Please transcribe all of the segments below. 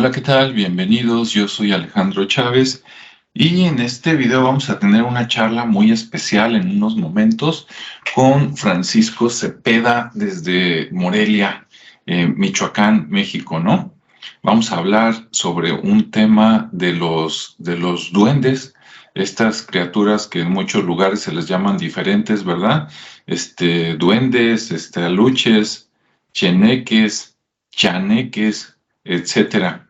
Hola, ¿qué tal? Bienvenidos, yo soy Alejandro Chávez y en este video vamos a tener una charla muy especial en unos momentos con Francisco Cepeda desde Morelia, Michoacán, México, ¿no? Vamos a hablar sobre un tema de los duendes, estas criaturas que en muchos lugares se les llaman diferentes, ¿verdad? Duendes, aluches, cheneques, chaneques, etcétera.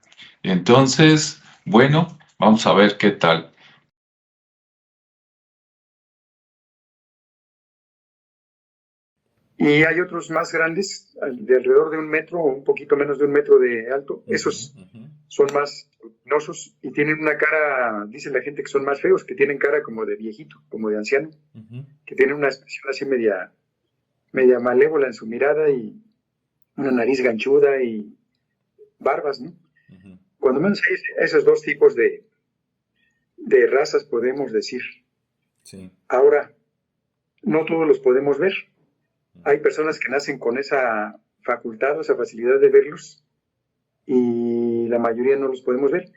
Entonces, bueno, vamos a ver qué tal. Y hay otros más grandes, de alrededor de 1 metro o un poquito menos de 1 metro de alto. Ujú, Esos ujú, son más luminosos y tienen una cara, dice la gente que son más feos, que tienen cara como de viejito, como de anciano, ujú, que tienen una expresión así media malévola en su mirada y una nariz ganchuda y barbas, ¿no? ujú. Cuando menos hay esos dos tipos de razas, podemos decir. Sí. Ahora, no todos los podemos ver. Hay Ujú, personas que nacen con esa facultad o esa facilidad de verlos y la mayoría no los podemos ver.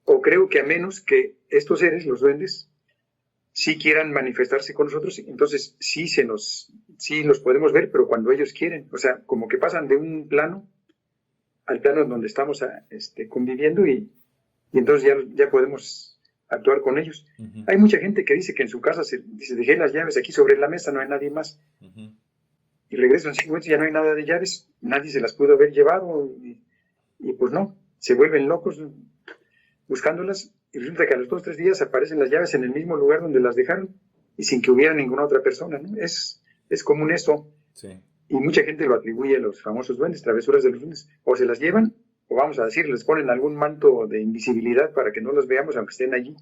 O creo que a menos que estos seres, los duendes, sí quieran manifestarse con nosotros, entonces sí los podemos ver, pero cuando ellos quieren. O sea, como que pasan de un plano al plano en donde estamos conviviendo y entonces ya podemos actuar con ellos. ujú, Hay mucha gente que dice que en su casa dice, dejé las llaves aquí sobre la mesa, no hay nadie más. ujú. Y regreso en 5 minutos y ya no hay nada de llaves, nadie se las pudo haber llevado y pues no, se vuelven locos buscándolas y resulta que a los 2 o 3 días aparecen las llaves en el mismo lugar donde las dejaron y sin que hubiera ninguna otra persona, ¿no? Es común esto Sí. y mucha gente lo atribuye a los famosos duendes, travesuras de los duendes. O se las llevan o vamos a decir, les ponen algún manto de invisibilidad para que no los veamos aunque estén allí,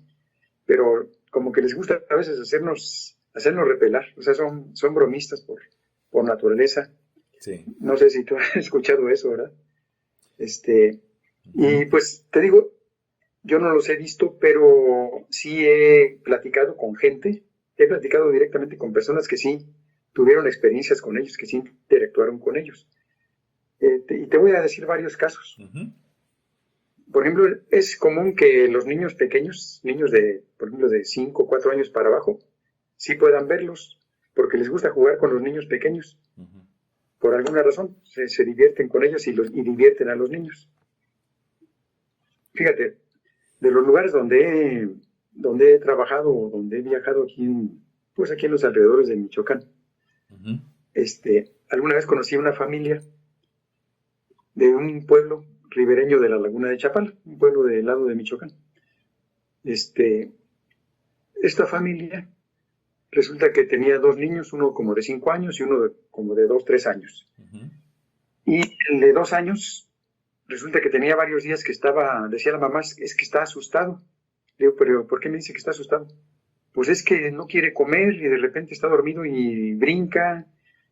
pero como que les gusta a veces hacernos repelar, o sea, son bromistas por naturaleza. Sí. No sé si tú has escuchado eso, ¿verdad? Este, Ujú, y pues te digo, yo no los he visto, pero sí he platicado con gente, he platicado directamente con personas que sí tuvieron experiencias con ellos, que sí interactuaron con ellos. Y te voy a decir varios casos. ujú. Por ejemplo, es común que los niños pequeños, niños por ejemplo, de 5 o 4 años para abajo, sí puedan verlos, porque les gusta jugar con los niños pequeños. Ujú. Por alguna razón, se divierten con ellos y divierten a los niños. Fíjate, de los lugares donde he trabajado, donde he viajado pues aquí en los alrededores de Michoacán, Ujú. alguna vez conocí a una familia de un pueblo ribereño de la laguna de Chapala, un pueblo del lado de Michoacán. Este, esta familia resulta que tenía dos niños, uno como de 5 años y uno como de 2, 3 años. Ujú. Y el de 2 años resulta que tenía varios días que decía la mamá, es que está asustado. Le digo, pero ¿por qué me dice que está asustado? Pues es que no quiere comer y de repente está dormido y brinca,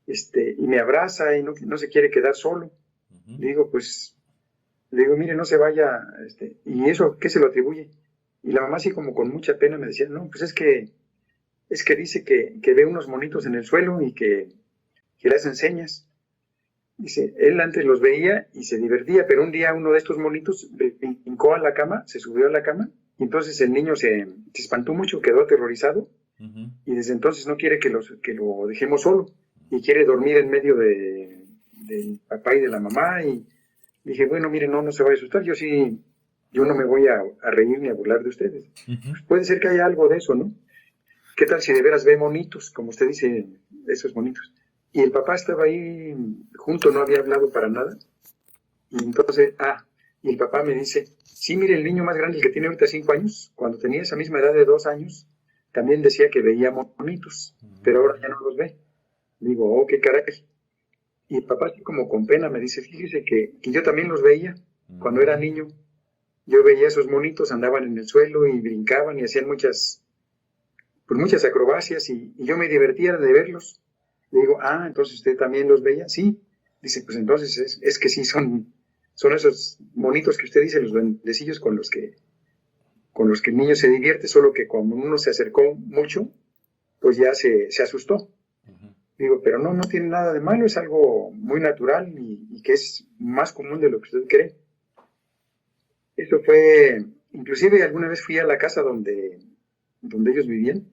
y me abraza y no se quiere quedar solo. Ujú. Le digo, pues, le digo, mire, no se vaya, ¿y eso qué se lo atribuye? Y la mamá así como con mucha pena me decía, no, pues es que dice que ve unos monitos en el suelo y que le hacen señas. Dice, él antes los veía y se divertía, pero un día uno de estos monitos brincó a la cama, se subió a la cama, y entonces el niño se espantó mucho, quedó aterrorizado, Ujú. y desde entonces no quiere que lo dejemos solo, y quiere dormir en medio del papá y de la mamá, y dije, bueno, mire, no se vaya a asustar, yo no me voy a reír ni a burlar de ustedes. Ujú. Pues puede ser que haya algo de eso, ¿no? ¿Qué tal si de veras ve monitos, como usted dice, esos monitos? Y el papá estaba ahí junto, no había hablado para nada, y entonces, y el papá me dice, sí, mire, el niño más grande, el que tiene ahorita 5 años, cuando tenía esa misma edad de 2 años, también decía que veía monitos, pero ahora ya no los ve. Digo, oh, qué caray. Y el papá, así como con pena, me dice, fíjese que yo también los veía cuando era niño. Yo veía esos monitos, andaban en el suelo y brincaban y hacían muchas acrobacias y yo me divertía de verlos. Le digo, entonces usted también los veía. Sí. Dice, pues entonces es que sí son esos monitos que usted dice, los duendecillos con los que el niño se divierte, solo que cuando uno se acercó mucho, pues ya se asustó. Ujú. Digo, pero no tiene nada de malo, es algo muy natural y que es más común de lo que usted cree. Eso fue, inclusive alguna vez fui a la casa donde ellos vivían,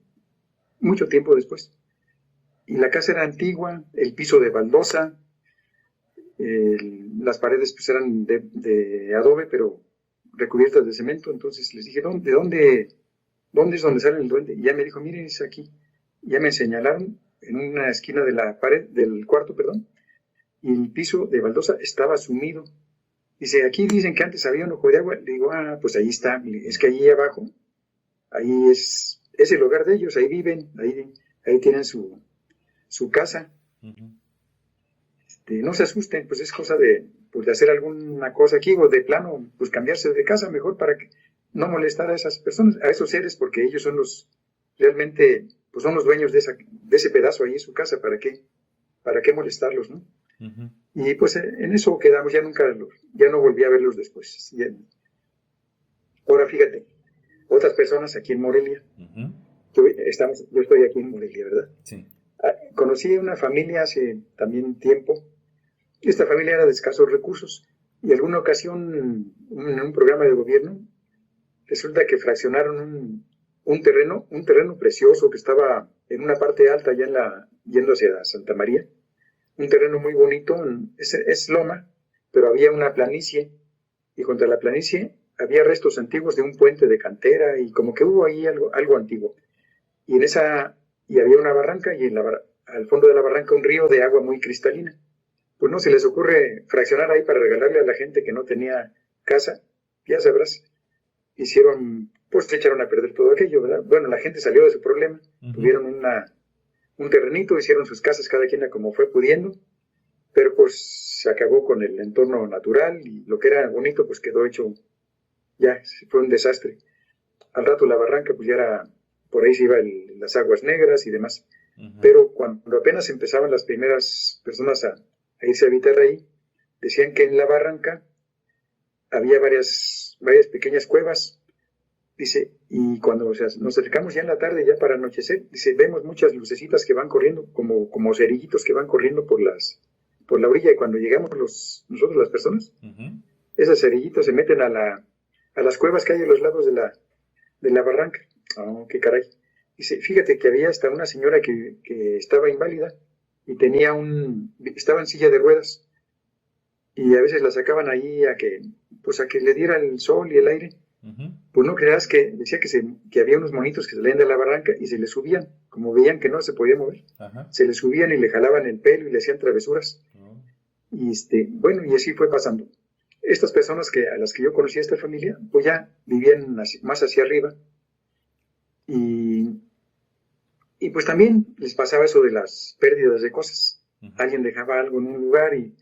mucho tiempo después. Y la casa era antigua, el piso de baldosa, las paredes pues eran de adobe, pero recubiertas de cemento. Entonces les dije, ¿dónde es donde sale el duende? Y ya me dijo, mire, es aquí. Ya me señalaron en una esquina de la pared, del cuarto, perdón, y el piso de baldosa estaba sumido. Dice, aquí dicen que antes había un ojo de agua. Le digo, pues ahí está, es que allí abajo, ahí es el hogar de ellos, ahí viven, ahí tienen su casa. Ujú. No se asusten, pues es cosa pues de hacer alguna cosa aquí, o de plano, pues cambiarse de casa mejor para que no molestar a esas personas, a esos seres, porque ellos son realmente, pues son los dueños de ese pedazo ahí en su casa. ¿Para qué molestarlos, no? Ujú. Y pues en eso quedamos, ya no volví a verlos después. Ahora fíjate, otras personas aquí en Morelia, Ujú. yo estoy aquí en Morelia, ¿verdad? Sí. Conocí una familia hace también tiempo. Esta familia era de escasos recursos y alguna ocasión en un programa de gobierno resulta que fraccionaron un terreno precioso que estaba en una parte alta yendo hacia Santa María, un terreno muy bonito, es loma, pero había una planicie y contra la planicie había restos antiguos de un puente de cantera y como que hubo ahí algo antiguo. Y había una barranca y al fondo de la barranca un río de agua muy cristalina. Pues no se les ocurre fraccionar ahí para regalarle a la gente que no tenía casa, ya sabrás. Pues se echaron a perder todo aquello, ¿verdad? Bueno, la gente salió de su problema, tuvieron un terrenito, hicieron sus casas cada quien como fue pudiendo, pero pues se acabó con el entorno natural y lo que era bonito pues quedó hecho, ya fue un desastre. Al rato la barranca pues ya era, por ahí se iban las aguas negras y demás. Ujú. Pero cuando apenas empezaban las primeras personas a irse a habitar ahí, decían que en la barranca había varias pequeñas cuevas. Dice, y cuando nos acercamos ya en la tarde, ya para anochecer, dice, vemos muchas lucecitas que van corriendo, como cerillitos que van corriendo por la orilla, y cuando llegamos nosotros las personas, Ujú. esos cerillitos se meten a las cuevas que hay a los lados de la barranca. Oh, qué caray. Dice, fíjate que había hasta una señora que estaba inválida y estaba en silla de ruedas, y a veces la sacaban ahí a que le diera el sol y el aire. Ujú. Pues no creas que decía que había unos monitos que salían de la barranca y se le subían, como veían que no se podía mover, Ajá. se le subían y le jalaban el pelo y le hacían travesuras. Oh. Y bueno, y así fue pasando. Estas personas a las que yo conocí a esta familia, pues ya vivían más hacia arriba, y pues también les pasaba eso de las pérdidas de cosas. Ujú. Alguien dejaba algo en un lugar y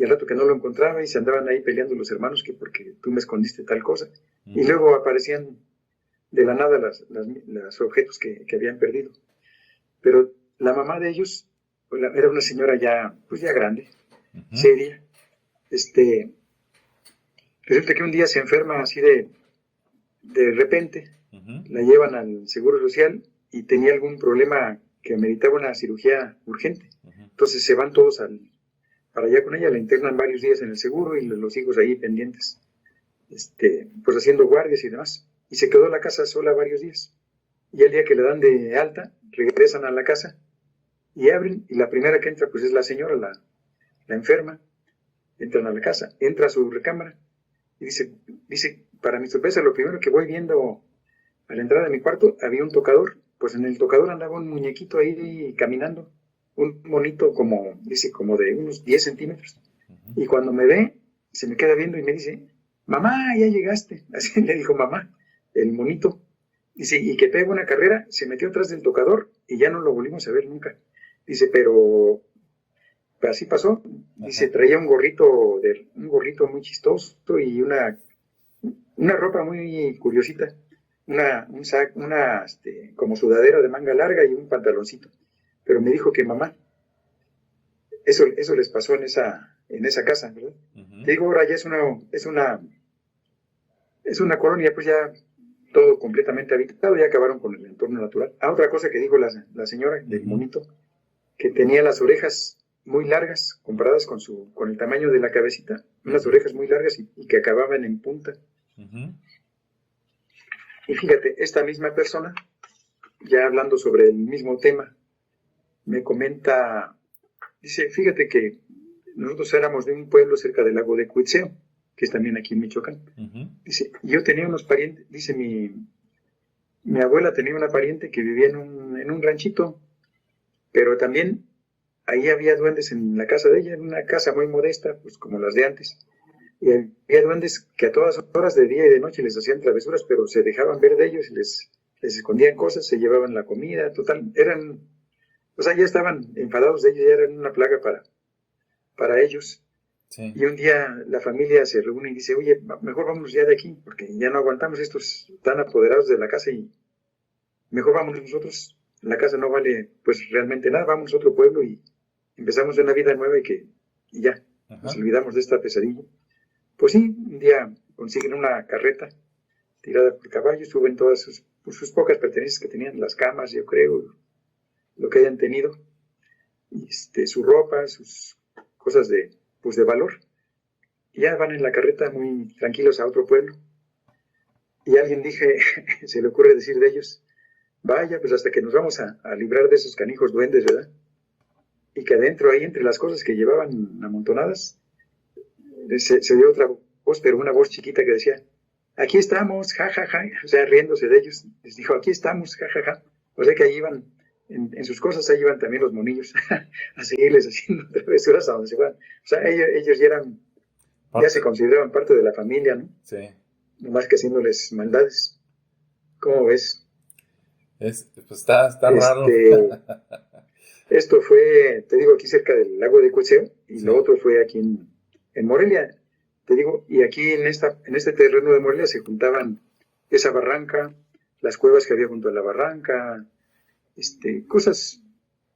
al rato que no lo encontraba y se andaban ahí peleando los hermanos que porque tú me escondiste tal cosa. Y Ujú. luego aparecían de la nada los objetos que habían perdido. Pero la mamá de ellos era una señora pues ya grande, Ujú. seria. Resulta que un día se enferma así de repente, Ujú. la llevan al Seguro Social y tenía algún problema que ameritaba una cirugía urgente. Ujú. Entonces se van todos para allá con ella, la internan varios días en el seguro y los hijos ahí pendientes, pues haciendo guardias y demás. Y se quedó la casa sola varios días. Y el día que le dan de alta, regresan a la casa y abren, y la primera que entra pues es la señora, la enferma. Entran a la casa, entra a su recámara y dice, para mi sorpresa, lo primero que voy viendo a la entrada de mi cuarto, había un tocador. Pues en el tocador andaba un muñequito ahí caminando, un monito como de unos 10 centímetros. Ujú. Y cuando me ve, se me queda viendo y me dice, mamá, ya llegaste. Así le dijo mamá, el monito. Dice, y que pega una carrera, se metió atrás del tocador y ya no lo volvimos a ver nunca. Dice, pero así pasó. Dice, Ajá. traía un gorrito muy chistoso y una ropa muy curiosita. Como sudadera de manga larga y un pantaloncito. Pero me dijo que mamá, eso les pasó en esa casa, ¿verdad? Ujú. Te digo, ahora ya es una colonia, pues ya todo completamente habitado, ya acabaron con el entorno natural. Otra cosa que dijo la señora del Ujú. monito, que tenía las orejas muy largas, comparadas con el tamaño de la cabecita, unas Ujú. orejas muy largas y que acababan en punta. Uh-huh. Y fíjate, esta misma persona, ya hablando sobre el mismo tema, me comenta, dice, fíjate que nosotros éramos de un pueblo cerca del lago de Cuitzeo, que es también aquí en Michoacán. Uh-huh. Dice, yo tenía unos parientes, dice, mi abuela tenía una pariente que vivía en un ranchito, pero también ahí había duendes en la casa de ella, en una casa muy modesta, pues como las de antes. Y había duendes que a todas horas de día y de noche les hacían travesuras, pero se dejaban ver de ellos y les escondían cosas, se llevaban la comida, total, o sea, ya estaban enfadados de ellos, ya eran una plaga para ellos. Sí. Y un día la familia se reúne y dice, oye, mejor vámonos ya de aquí, porque ya no aguantamos estos tan apoderados de la casa y mejor vámonos nosotros. La casa no vale pues realmente nada, vamos a otro pueblo y empezamos una vida nueva y ya, nos olvidamos de esta pesadilla. Pues sí, un día consiguen una carreta tirada por caballos, suben todas sus pocas pertenencias que tenían, las camas, yo creo, lo que hayan tenido, su ropa, sus cosas de valor. Y ya van en la carreta muy tranquilos a otro pueblo. Y alguien se le ocurre decir de ellos, vaya, pues hasta que nos vamos a librar de esos canijos duendes, ¿verdad? Y que adentro, ahí entre las cosas que llevaban amontonadas, se dio otra voz, pero una voz chiquita que decía, aquí estamos, ja, ja, ja, o sea, riéndose de ellos, les dijo, aquí estamos, ja, ja, ja. O sea que ahí iban, en sus cosas, ahí iban también los monillos a seguirles haciendo travesuras a donde se fueran. O sea, ellos ya se consideraban parte de la familia, ¿no? Sí. Nomás que haciéndoles maldades. ¿Cómo ves? Pues está raro. Esto fue, te digo, aquí cerca del lago de Cuitzeo, y sí. Lo otro fue aquí en Morelia, te digo, y aquí en este terreno de Morelia se juntaban esa barranca, las cuevas que había junto a la barranca, cosas,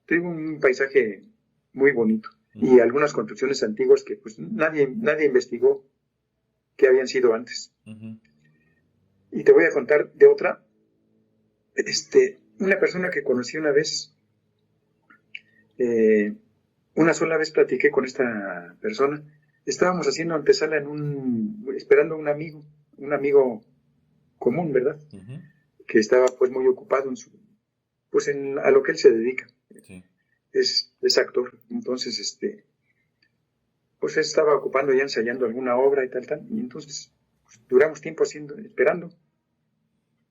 te digo, un paisaje muy bonito, y algunas construcciones antiguas que pues nadie investigó que habían sido antes. Y te voy a contar de otra, una persona que conocí una vez, una sola vez platiqué con esta persona. Estábamos haciendo antesala esperando a un amigo común, ¿verdad? Que estaba pues muy ocupado a lo que él se dedica. Sí. Es actor. Entonces, pues él estaba ocupando ya ensayando alguna obra y tal. Y entonces pues, duramos tiempo esperando.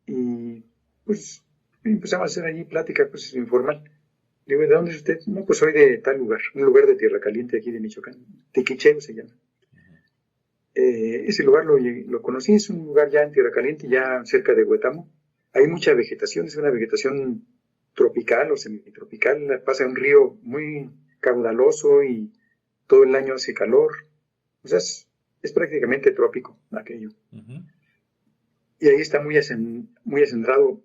Y pues empezamos a hacer allí plática pues informal. Le digo, ¿de dónde es usted? No, pues soy de tal lugar, un lugar de Tierra Caliente aquí de Michoacán, Tiquicheo se llama. Ese lugar lo conocí, es un lugar ya en Tierra Caliente, ya cerca de Huetamo. Hay mucha vegetación, es una vegetación tropical o semitropical, pasa un río muy caudaloso y todo el año hace calor. O sea, es prácticamente trópico aquello. Y ahí está muy acendrado,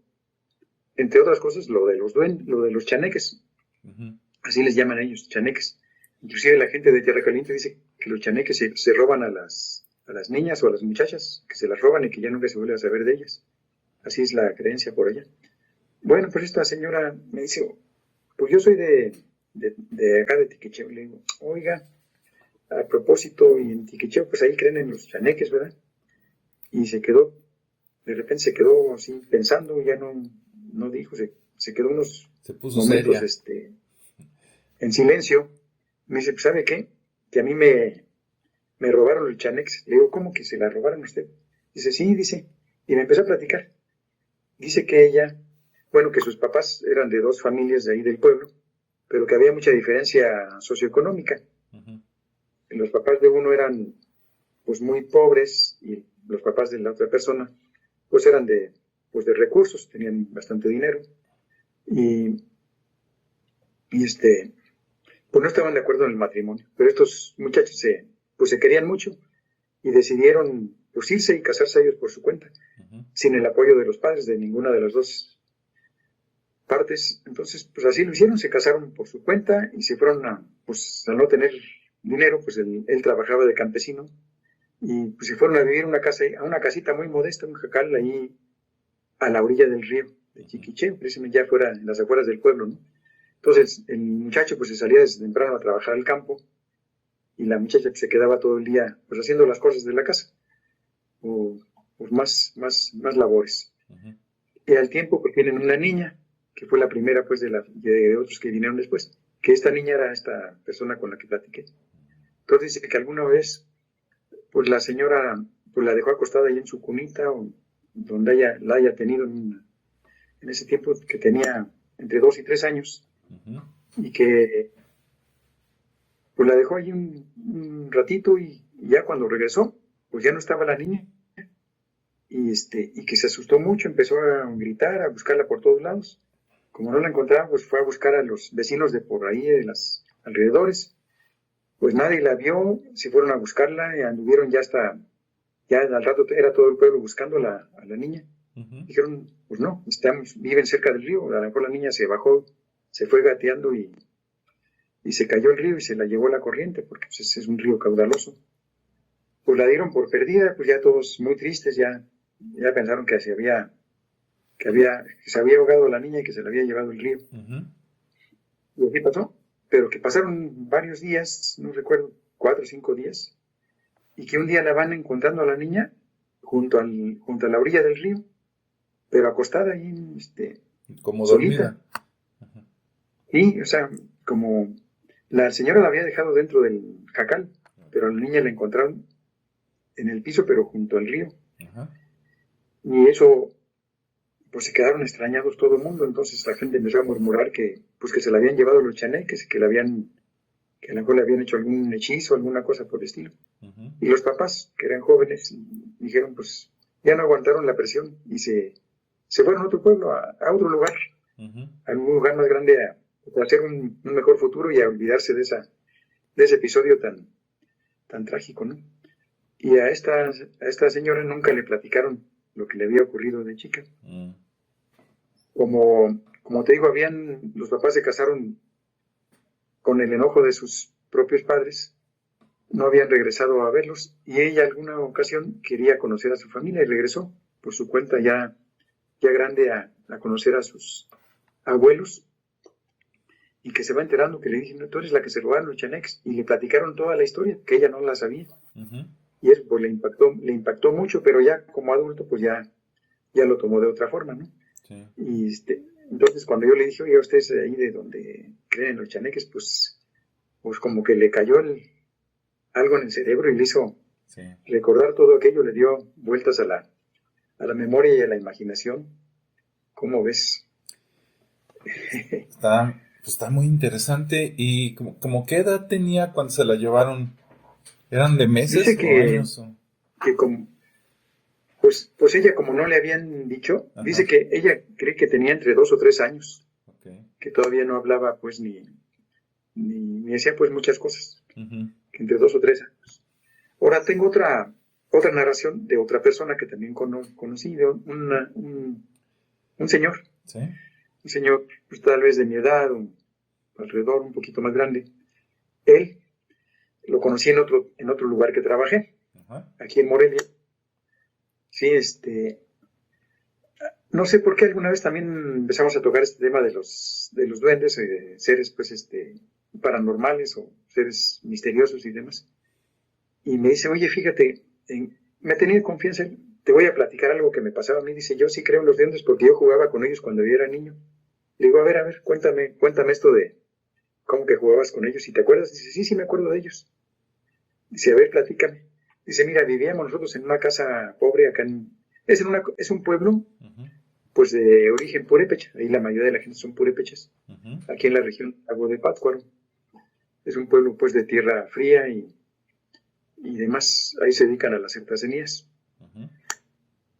entre otras cosas, lo de los chaneques. Así les llaman a ellos, chaneques. Inclusive la gente de Tierra Caliente dice que los chaneques se roban a las niñas o a las muchachas, que se las roban y que ya nunca se vuelve a saber de ellas. Así es la creencia por allá. Bueno, pues esta señora me dice, pues yo soy de acá de Tiquicheo. Le digo, oiga, a propósito, y en Tiquicheo, pues ahí creen en los chaneques, ¿verdad? Y de repente se quedó así pensando, ya no dijo, se quedó unos momentos en silencio. Me dice, pues, ¿sabe qué? Que a mí me robaron el chanex. Le digo, ¿cómo que se la robaron a usted? Dice, sí, dice. Y me empezó a platicar. Dice que que sus papás eran de dos familias de ahí del pueblo, pero que había mucha diferencia socioeconómica. Los papás de uno eran pues muy pobres y los papás de la otra persona pues eran de recursos, tenían bastante dinero. Y pues no estaban de acuerdo en el matrimonio, pero estos muchachos se querían mucho y decidieron pues irse y casarse ellos por su cuenta, sin el apoyo de los padres de ninguna de las dos partes. Entonces pues así lo hicieron, se casaron por su cuenta y se fueron al no tener dinero, pues él trabajaba de campesino y pues se fueron a vivir a una casita muy modesta, un jacal ahí a la orilla del río de Chiquicheo, precisamente ya fuera en las afueras del pueblo, ¿no? Entonces el muchacho pues se salía desde temprano a trabajar al campo y la muchacha pues, se quedaba todo el día pues haciendo las cosas de la casa o pues más labores. Ujú. Y al tiempo pues tienen una niña, que fue la primera pues de otros que vinieron después, que esta niña era esta persona con la que platiqué. Entonces dice que alguna vez pues la señora pues la dejó acostada ahí en su cunita, o donde la haya tenido en ese tiempo, que tenía entre 2 y 3 años, Ujú. y que pues la dejó ahí un ratito, y ya cuando regresó pues ya no estaba la niña, y que se asustó mucho, empezó a gritar, a buscarla por todos lados. Como no la encontraba, pues fue a buscar a los vecinos de por ahí, de los alrededores. Pues nadie la vio, se fueron a buscarla y anduvieron ya al rato era todo el pueblo buscando a la niña. Ujú. Dijeron, pues no, viven cerca del río. A lo mejor la niña se bajó, se fue gateando y se cayó el río y se la llevó la corriente, porque pues, ese es un río caudaloso. Pues la dieron por perdida, pues ya todos muy tristes, ya pensaron que se había ahogado la niña y que se la había llevado el río. Ujú. Y así pasó, pero que pasaron varios días, no recuerdo, 4 o 5 días, y que un día la van encontrando a la niña junto a la orilla del río, pero acostada ahí, Como solita. dormida. Y, o sea, como la señora la había dejado dentro del jacal, pero a la niña la encontraron en el piso, pero junto al río. Ajá. Y eso, pues se quedaron extrañados todo el mundo. Entonces la gente empezó a murmurar que se la habían llevado los chaneques, que a lo mejor le habían hecho algún hechizo, alguna cosa por el estilo. Ujú. Y los papás, que eran jóvenes, dijeron, pues ya no aguantaron la presión y se fueron a otro pueblo, a otro lugar, Ujú. a un lugar más grande, a hacer un mejor futuro y a olvidarse de ese episodio tan trágico, ¿no? Y a esta señora nunca le platicaron lo que le había ocurrido de chica. Mm. Como te digo, los papás se casaron con el enojo de sus propios padres, no habían regresado a verlos, y ella alguna ocasión quería conocer a su familia y regresó por su cuenta ya grande a conocer a sus abuelos, y que se va enterando que le dicen, no, tú eres la que se robaron los chaneques, y le platicaron toda la historia, que ella no la sabía. Ujú. Y eso pues le impactó mucho, pero ya como adulto pues ya lo tomó de otra forma, ¿no? Sí. Y entonces cuando yo le dije, oye, ustedes ahí de donde creen en los chaneques, pues como que le cayó algo en el cerebro y le hizo Sí. recordar todo aquello, le dio vueltas a la memoria y a la imaginación. ¿Cómo ves? Está muy interesante. ¿Y como qué edad tenía cuando se la llevaron? ¿Eran de meses Dice o años? que como, pues ella, como no le habían dicho, Ajá. dice que ella cree que tenía entre 2 o 3 años, Okay. que todavía no hablaba pues ni hacía pues muchas cosas, Ujú. que entre 2 o 3 años. Ahora tengo otra narración de otra persona que también conocí, de un señor, Sí. pues tal vez de mi edad, alrededor un poquito más grande. Él lo conocí en otro lugar que trabajé, Ajá. aquí en Morelia. Sí, no sé por qué alguna vez también empezamos a tocar este tema de los duendes, de seres pues paranormales o seres misteriosos y demás. Y me dice, oye, fíjate, me tenía confianza, te voy a platicar algo que me pasaba a mí. Dice, yo sí creo en los duendes porque yo jugaba con ellos cuando yo era niño. Le digo, a ver, cuéntame esto de cómo que jugabas con ellos. ¿Y te acuerdas? Dice, sí me acuerdo de ellos. Dice, a ver, platícame. Dice, mira, vivíamos nosotros en una casa pobre acá es un pueblo, Ujú. pues de origen purépecha. Ahí la mayoría de la gente son purépechas. Ujú. Aquí en la región Lago de Pátzcuaro. Es un pueblo pues de tierra fría y demás. Ahí se dedican a las artesanías. Ujú.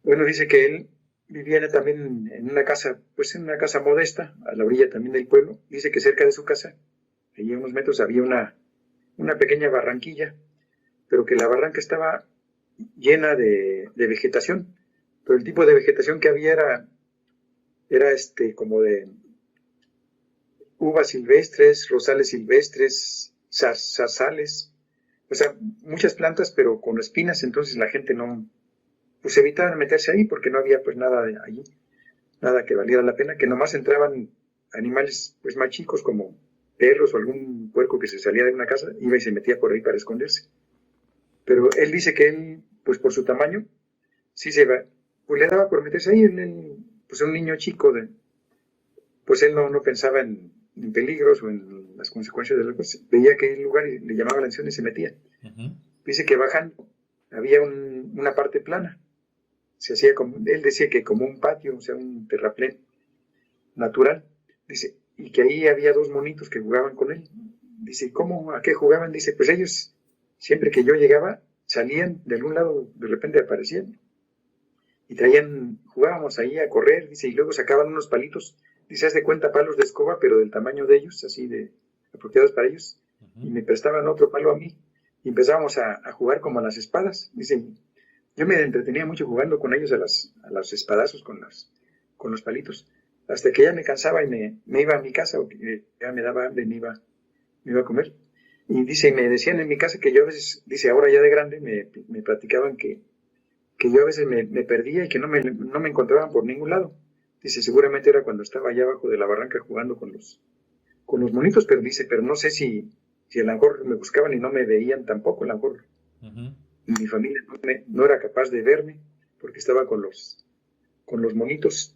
Bueno, dice que él vivía también en una casa, pues en una casa modesta, a la orilla también del pueblo. Dice que cerca de su casa, allí a unos metros, había una pequeña barranquilla, pero que la barranca estaba llena de vegetación. Pero el tipo de vegetación que había era como de uvas silvestres, rosales silvestres, zarzales, o sea, muchas plantas, pero con espinas. Entonces la gente no, pues evitaban meterse ahí porque no había pues nada allí, nada que valiera la pena, que nomás entraban animales pues más chicos como perros o algún puerco que se salía de una casa, iba y se metía por ahí para esconderse. Pero él dice que él, pues por su tamaño, sí se va, pues le daba por meterse ahí, pues un niño chico, pues él no pensaba en peligros o en las consecuencias de las cosas, veía que el lugar y le llamaba la atención y se metía. Ujú. Dice que bajando había una parte plana, se hacía como, él decía que como un patio, o sea, un terraplén natural, dice, y que ahí había dos monitos que jugaban con él. Dice, ¿cómo? ¿A qué jugaban? Dice, pues ellos, siempre que yo llegaba, salían de algún lado, de repente aparecían y traían, jugábamos ahí a correr, dice, y luego sacaban unos palitos, dice, haz de cuenta palos de escoba, pero del tamaño de ellos, así de apropiados para ellos, y me prestaban otro palo a mí, y empezábamos a jugar como a las espadas, dice, yo me entretenía mucho jugando con ellos a los espadazos con los palitos, hasta que ya me cansaba y me iba a mi casa, o que ya me daba hambre y me iba a comer. Y dice, me decían en mi casa que yo a veces, dice, ahora ya de grande, me platicaban que yo a veces me perdía y que no me encontraban por ningún lado. Dice, seguramente era cuando estaba allá abajo de la barranca jugando con los monitos, pero dice, pero no sé si a lo mejor me buscaban y no me veían tampoco, a lo mejor Ujú. mi familia no era capaz de verme porque estaba con los monitos.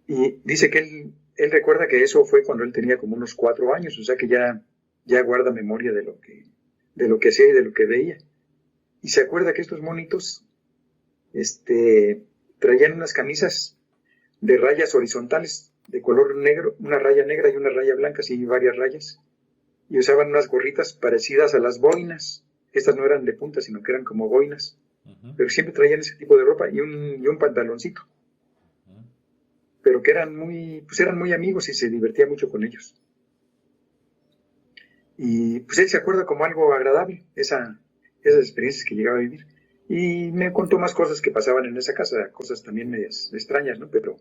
Y dice que él recuerda que eso fue cuando él tenía como unos 4 años, o sea que ya guarda memoria de lo que hacía y de lo que veía. Y se acuerda que estos monitos traían unas camisas de rayas horizontales, de color negro, una raya negra y una raya blanca, así varias rayas. Y usaban unas gorritas parecidas a las boinas. Estas no eran de punta, sino que eran como boinas. Ujú. Pero siempre traían ese tipo de ropa y un pantaloncito. Ujú. Pero que eran muy amigos y se divertía mucho con ellos. Y pues él se acuerda como algo agradable, esas experiencias que llegaba a vivir. Y me contó más cosas que pasaban en esa casa, cosas también medias extrañas, ¿no? Pero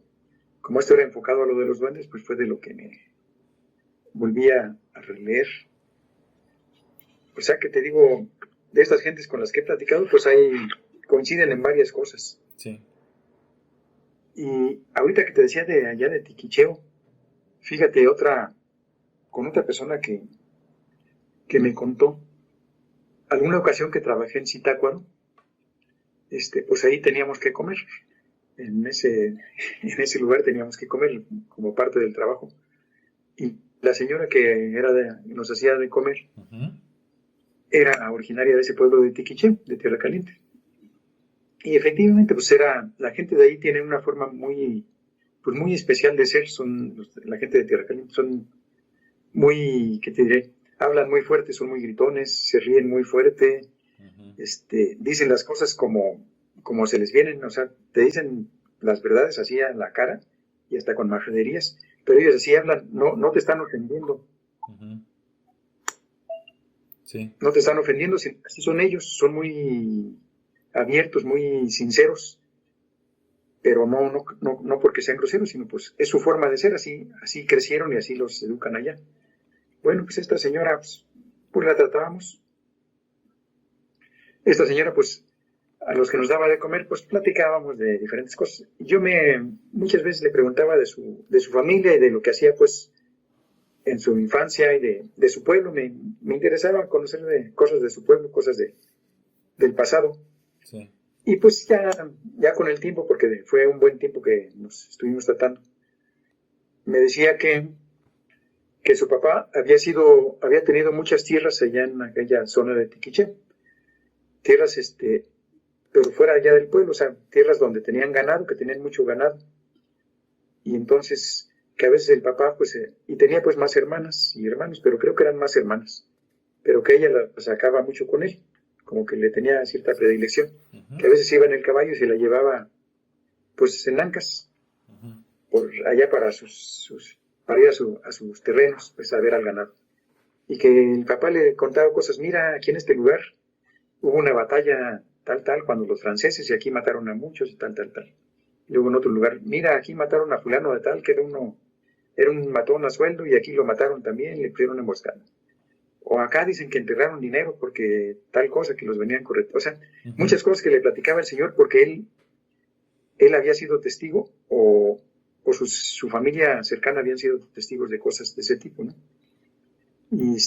como esto era enfocado a lo de los duendes, pues fue de lo que me volví a releer. O sea que te digo, de estas gentes con las que he platicado, pues ahí coinciden en varias cosas. Sí. Y ahorita que te decía de allá de Tiquicheo, fíjate con otra persona que me contó, alguna ocasión que trabajé en Zitácuaro, pues ahí teníamos que comer. En ese, en ese lugar teníamos que comer como parte del trabajo. Y la señora que nos hacía de comer Ujú. era originaria de ese pueblo de Tiquiché, de Tierra Caliente. Y efectivamente, pues la gente de ahí tiene una forma pues muy especial de ser. La gente de Tierra Caliente son muy, ¿qué te diré? Hablan muy fuerte, son muy gritones, se ríen muy fuerte, Ujú. dicen las cosas como se les vienen, o sea, te dicen las verdades así a la cara y hasta con majaderías, pero ellos así hablan, no te están ofendiendo, Ujú. Sí. no te están ofendiendo, así son ellos, son muy abiertos, muy sinceros, pero no porque sean groseros, sino pues es su forma de ser, así crecieron y así los educan allá. Bueno, pues esta señora, pues la tratábamos. Esta señora, pues a los que nos daba de comer, pues platicábamos de diferentes cosas. Muchas veces le preguntaba de su familia y de lo que hacía, pues, en su infancia y de su pueblo. Me interesaba conocer cosas de su pueblo, cosas del pasado. Sí. Y pues ya con el tiempo, porque fue un buen tiempo que nos estuvimos tratando, me decía que su papá había tenido muchas tierras allá en aquella zona de Tiquiché. Tierras, pero fuera allá del pueblo, o sea, tierras donde tenían ganado, que tenían mucho ganado. Y entonces, que a veces el papá, pues, y tenía pues más hermanas y hermanos, pero creo que eran más hermanas, pero que ella la sacaba mucho con él, como que le tenía cierta predilección, Ujú. que a veces iba en el caballo y se la llevaba, pues, en ancas, Ujú. por allá para ir a sus terrenos, pues, a ver al ganado. Y que el papá le contaba cosas, mira, aquí en este lugar hubo una batalla tal, cuando los franceses y aquí mataron a muchos y tal. Y luego en otro lugar, mira, aquí mataron a fulano de tal, que era un matón a sueldo y aquí lo mataron también, le pusieron una emboscada. O acá dicen que enterraron dinero porque tal cosa, que los venían correcto. O sea, Ujú. muchas cosas que le platicaba el señor porque él había sido testigo o su familia cercana habían sido testigos de cosas de ese tipo, ¿no? Y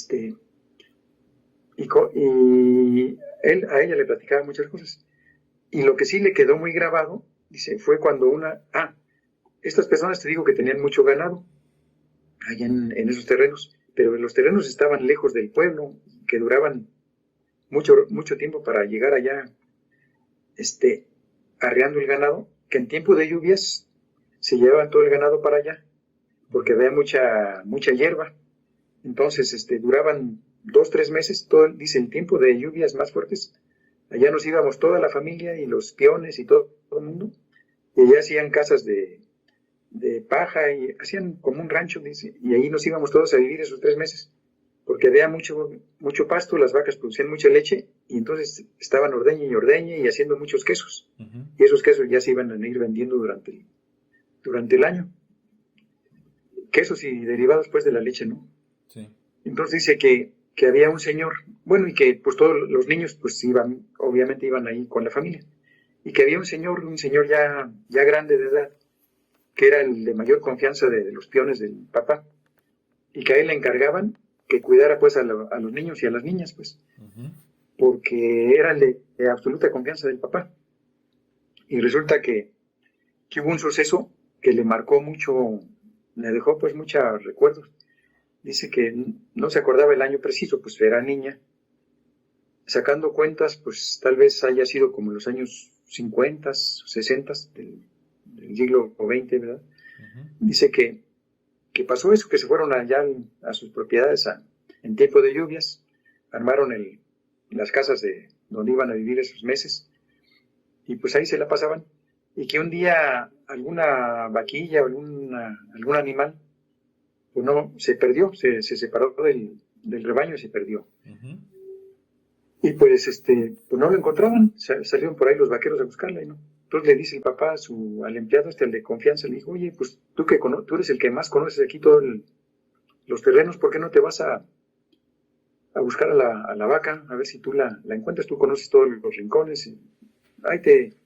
y a ella le platicaba muchas cosas. Y lo que sí le quedó muy grabado, dice, fue cuando estas personas te digo que tenían mucho ganado allá en esos terrenos, pero los terrenos estaban lejos del pueblo, que duraban mucho tiempo para llegar allá, arreando el ganado, que en tiempo de lluvias se llevaban todo el ganado para allá, porque había mucha hierba. Entonces, duraban 2-3 meses, dice, el tiempo de lluvias más fuertes, allá nos íbamos toda la familia y los peones y todo el mundo, y allá hacían casas de paja y hacían como un rancho, dice, y ahí nos íbamos todos a vivir esos 3 meses, porque había mucho pasto, las vacas producían mucha leche, y entonces estaban ordeñe y haciendo muchos quesos, y esos quesos ya se iban a ir vendiendo durante el año, quesos y derivados pues de la leche, ¿no? Sí. Entonces dice que había un señor, bueno, y que pues todos los niños pues obviamente iban ahí con la familia, y que había un señor ya grande de edad, que era el de mayor confianza de los peones del papá, y que a él le encargaban que cuidara pues a los niños y a las niñas, pues, porque era el de absoluta confianza del papá. Y resulta que hubo un suceso que le marcó mucho, le dejó pues muchos recuerdos. Dice que no se acordaba el año preciso, pues era niña. Sacando cuentas, pues tal vez haya sido como los años 50, 60 del siglo XX, ¿verdad? Dice que pasó eso, que se fueron allá a sus propiedades en tiempo de lluvias, armaron las casas de donde iban a vivir esos meses, y pues ahí se la pasaban, y que un día alguna vaquilla o algún animal, pues no, se perdió, se separó del rebaño y se perdió. Y pues, pues no lo encontraban, salieron por ahí los vaqueros a buscarla y no. Entonces le dice el papá al empleado, al de confianza, le dijo, oye, pues tú eres el que más conoces aquí todos los terrenos, ¿por qué no te vas a buscar a la vaca, a ver si tú la encuentras? Tú conoces todos los rincones, y ahí te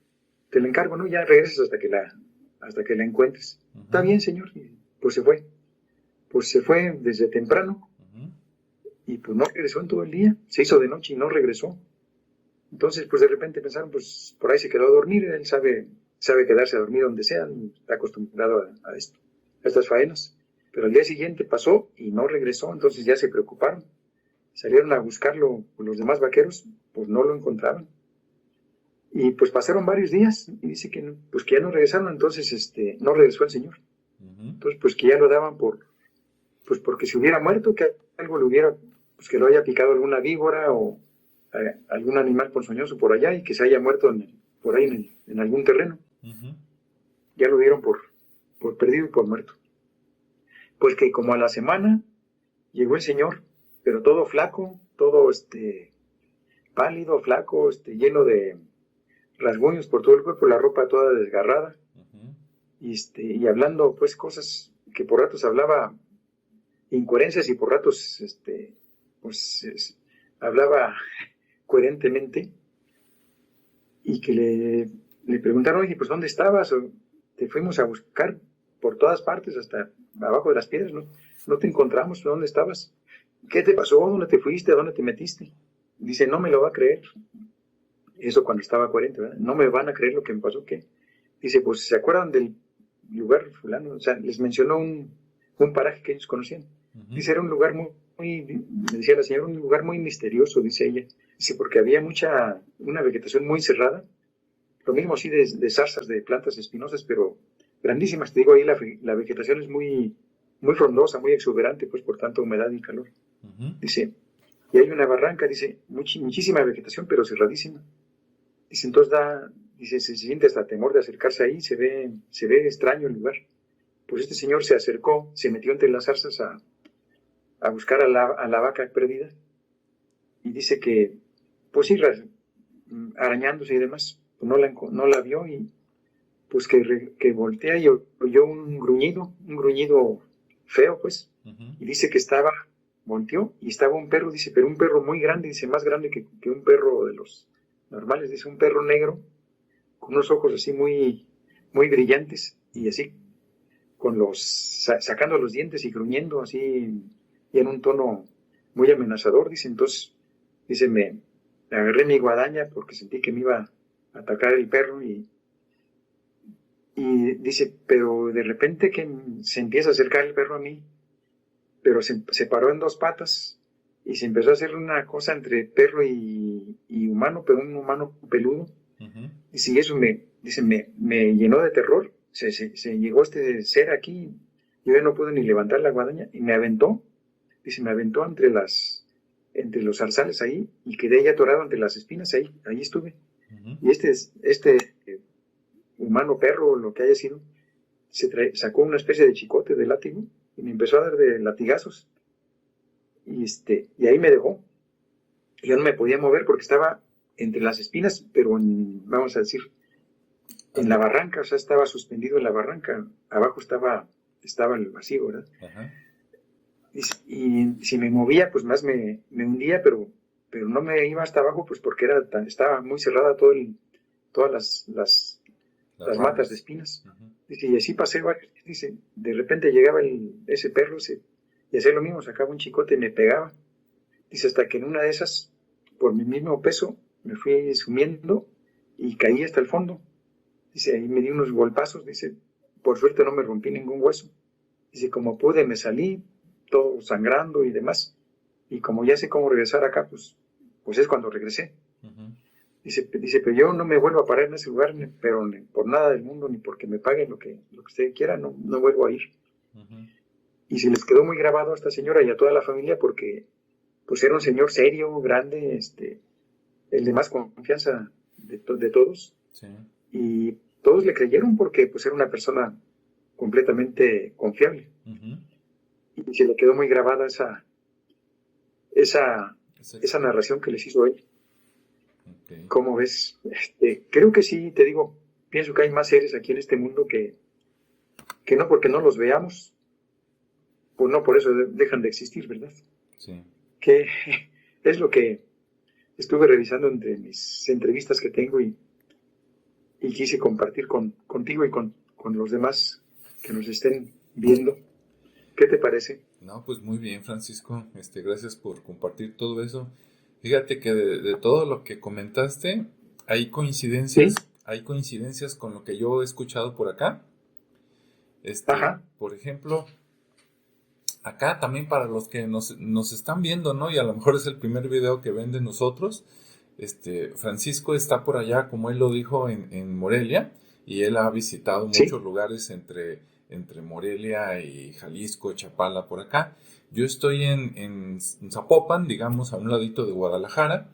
la encargo, ¿no? Ya regresas hasta que la encuentres. Está bien, señor. Y pues se fue. Pues se fue desde temprano, y pues no regresó en todo el día, se hizo de noche y no regresó. Entonces, pues de repente pensaron, pues por ahí se quedó a dormir, él sabe quedarse a dormir donde sea, está acostumbrado a estas faenas. Pero al día siguiente pasó y no regresó, entonces ya se preocuparon. Salieron a buscarlo, los demás vaqueros, pues no lo encontraban. Y pues pasaron varios días, y dice que ya no regresaron, entonces no regresó el señor. Entonces, pues que ya lo daban pues porque se hubiera muerto, que algo le hubiera, pues que lo haya picado alguna víbora o algún animal ponzoñoso por allá, y que se haya muerto por ahí en algún terreno. Ya lo dieron por perdido y por muerto. Pues que como a la semana llegó el señor, pero todo flaco, todo pálido, flaco, lleno de rasguños por todo el cuerpo, la ropa toda desgarrada, y hablando pues cosas que por ratos hablaba incoherencias, y por ratos hablaba coherentemente, y que le preguntaron, oye, pues ¿dónde estabas? O, te fuimos a buscar por todas partes, hasta abajo de las piedras, no te encontramos, ¿dónde estabas? ¿Qué te pasó? ¿Dónde te fuiste? ¿A dónde te metiste? Dice, no me lo va a creer. Eso cuando estaba coherente, ¿verdad? No me van a creer lo que me pasó, ¿qué? Dice, pues ¿se acuerdan del lugar fulano? O sea, les mencionó un paraje que ellos conocían. Dice, era un lugar me decía la señora, un lugar muy misterioso, dice ella. Dice, porque había una vegetación muy cerrada, lo mismo así de zarzas, de plantas espinosas, pero grandísimas. Te digo, ahí la vegetación es muy, muy frondosa, muy exuberante, pues por tanta humedad y calor. Dice, y hay una barranca, dice, muchísima vegetación, pero cerradísima. Dice, entonces se siente hasta temor de acercarse ahí, se ve extraño el lugar. Pues este señor se acercó, se metió entre las zarzas a buscar a la vaca perdida, y dice que, pues sí, arañándose y demás, pues no la vio, y pues que voltea y oyó un gruñido feo, pues, y dice que volteó y estaba un perro, dice, pero un perro muy grande, dice, más grande que un perro de los normales, dice, un perro negro, con unos ojos así muy, muy brillantes, y así, sacando los dientes y gruñendo así, y en un tono muy amenazador, dice. Entonces, dice, me agarré mi guadaña porque sentí que me iba atacar el perro y dice, pero de repente que se empieza a acercar el perro a mí, pero se paró en dos patas y se empezó a hacer una cosa entre perro y humano, pero un humano peludo. Ujú. Y eso me llenó de terror. Se llegó este ser aquí, yo ya no pude ni levantar la guadaña y me aventó. Dice, me aventó entre los zarzales ahí y quedé ya atorado entre las espinas ahí estuve. Ujú. Y humano perro o lo que haya sido, sacó una especie de chicote de látigo y me empezó a dar de latigazos. Y ahí me dejó. Yo no me podía mover porque estaba entre las espinas, pero vamos a decir, en la barranca, o sea, estaba suspendido en la barranca. Abajo estaba el vacío, ¿verdad? Ajá. Y si me movía, pues más me hundía, pero no me iba hasta abajo, pues porque estaba muy cerrada todas las Las matas ramas. de espinas. Ujú. Dice, y así pasé varios. Dice, de repente llegaba ese perro y hacía lo mismo, sacaba un chicote y me pegaba. Dice, hasta que en una de esas, por mi mismo peso, me fui sumiendo y caí hasta el fondo. Dice, ahí me di unos golpazos. Dice, por suerte no me rompí ningún hueso. Dice, como pude, me salí, todo sangrando y demás. Y como ya sé cómo regresar acá, pues es cuando regresé. Ujú. Dice, pero yo no me vuelvo a parar en ese lugar, pero ni por nada del mundo, ni porque me paguen lo que usted quiera, no vuelvo a ir. Ujú. Y se les quedó muy grabado a esta señora y a toda la familia porque pues era un señor serio, grande, el de más confianza de todos. Sí. Y todos le creyeron porque pues era una persona completamente confiable. Ujú. Y se le quedó muy grabada esa Exacto. narración que les hizo él. Ok. ¿Cómo ves? Creo que sí, te digo, pienso que hay más seres aquí en este mundo que no porque no los veamos, pues no por eso dejan de existir, ¿verdad? Sí. Que es lo que estuve revisando entre mis entrevistas que tengo y quise compartir contigo y con los demás que nos estén viendo. ¿Qué te parece? No, pues muy bien, Francisco. Gracias por compartir todo eso. Fíjate que de todo lo que comentaste, Sí, hay coincidencias con lo que yo he escuchado por acá. ajá, Por ejemplo, acá también para los que nos están viendo, ¿no? Y a lo mejor es el primer video que ven de nosotros. Francisco está por allá, como él lo dijo, en Morelia, y él ha visitado sí, muchos lugares entre Morelia y Jalisco, Chapala, por acá. Yo estoy en Zapopan, digamos, a un ladito de Guadalajara.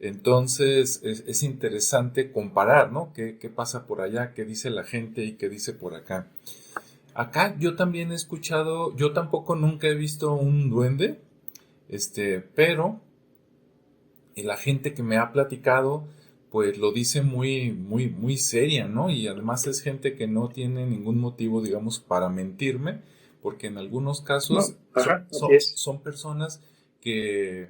Entonces es interesante comparar, ¿no? ¿Qué pasa por allá? ¿Qué dice la gente y qué dice por acá? Acá yo también he escuchado, yo tampoco nunca he visto un duende, pero y la gente que me ha platicado, pues lo dice muy, muy, muy seria, ¿no? Y además es gente que no tiene ningún motivo, digamos, para mentirme, porque en algunos casos no, ajá, así es. son personas que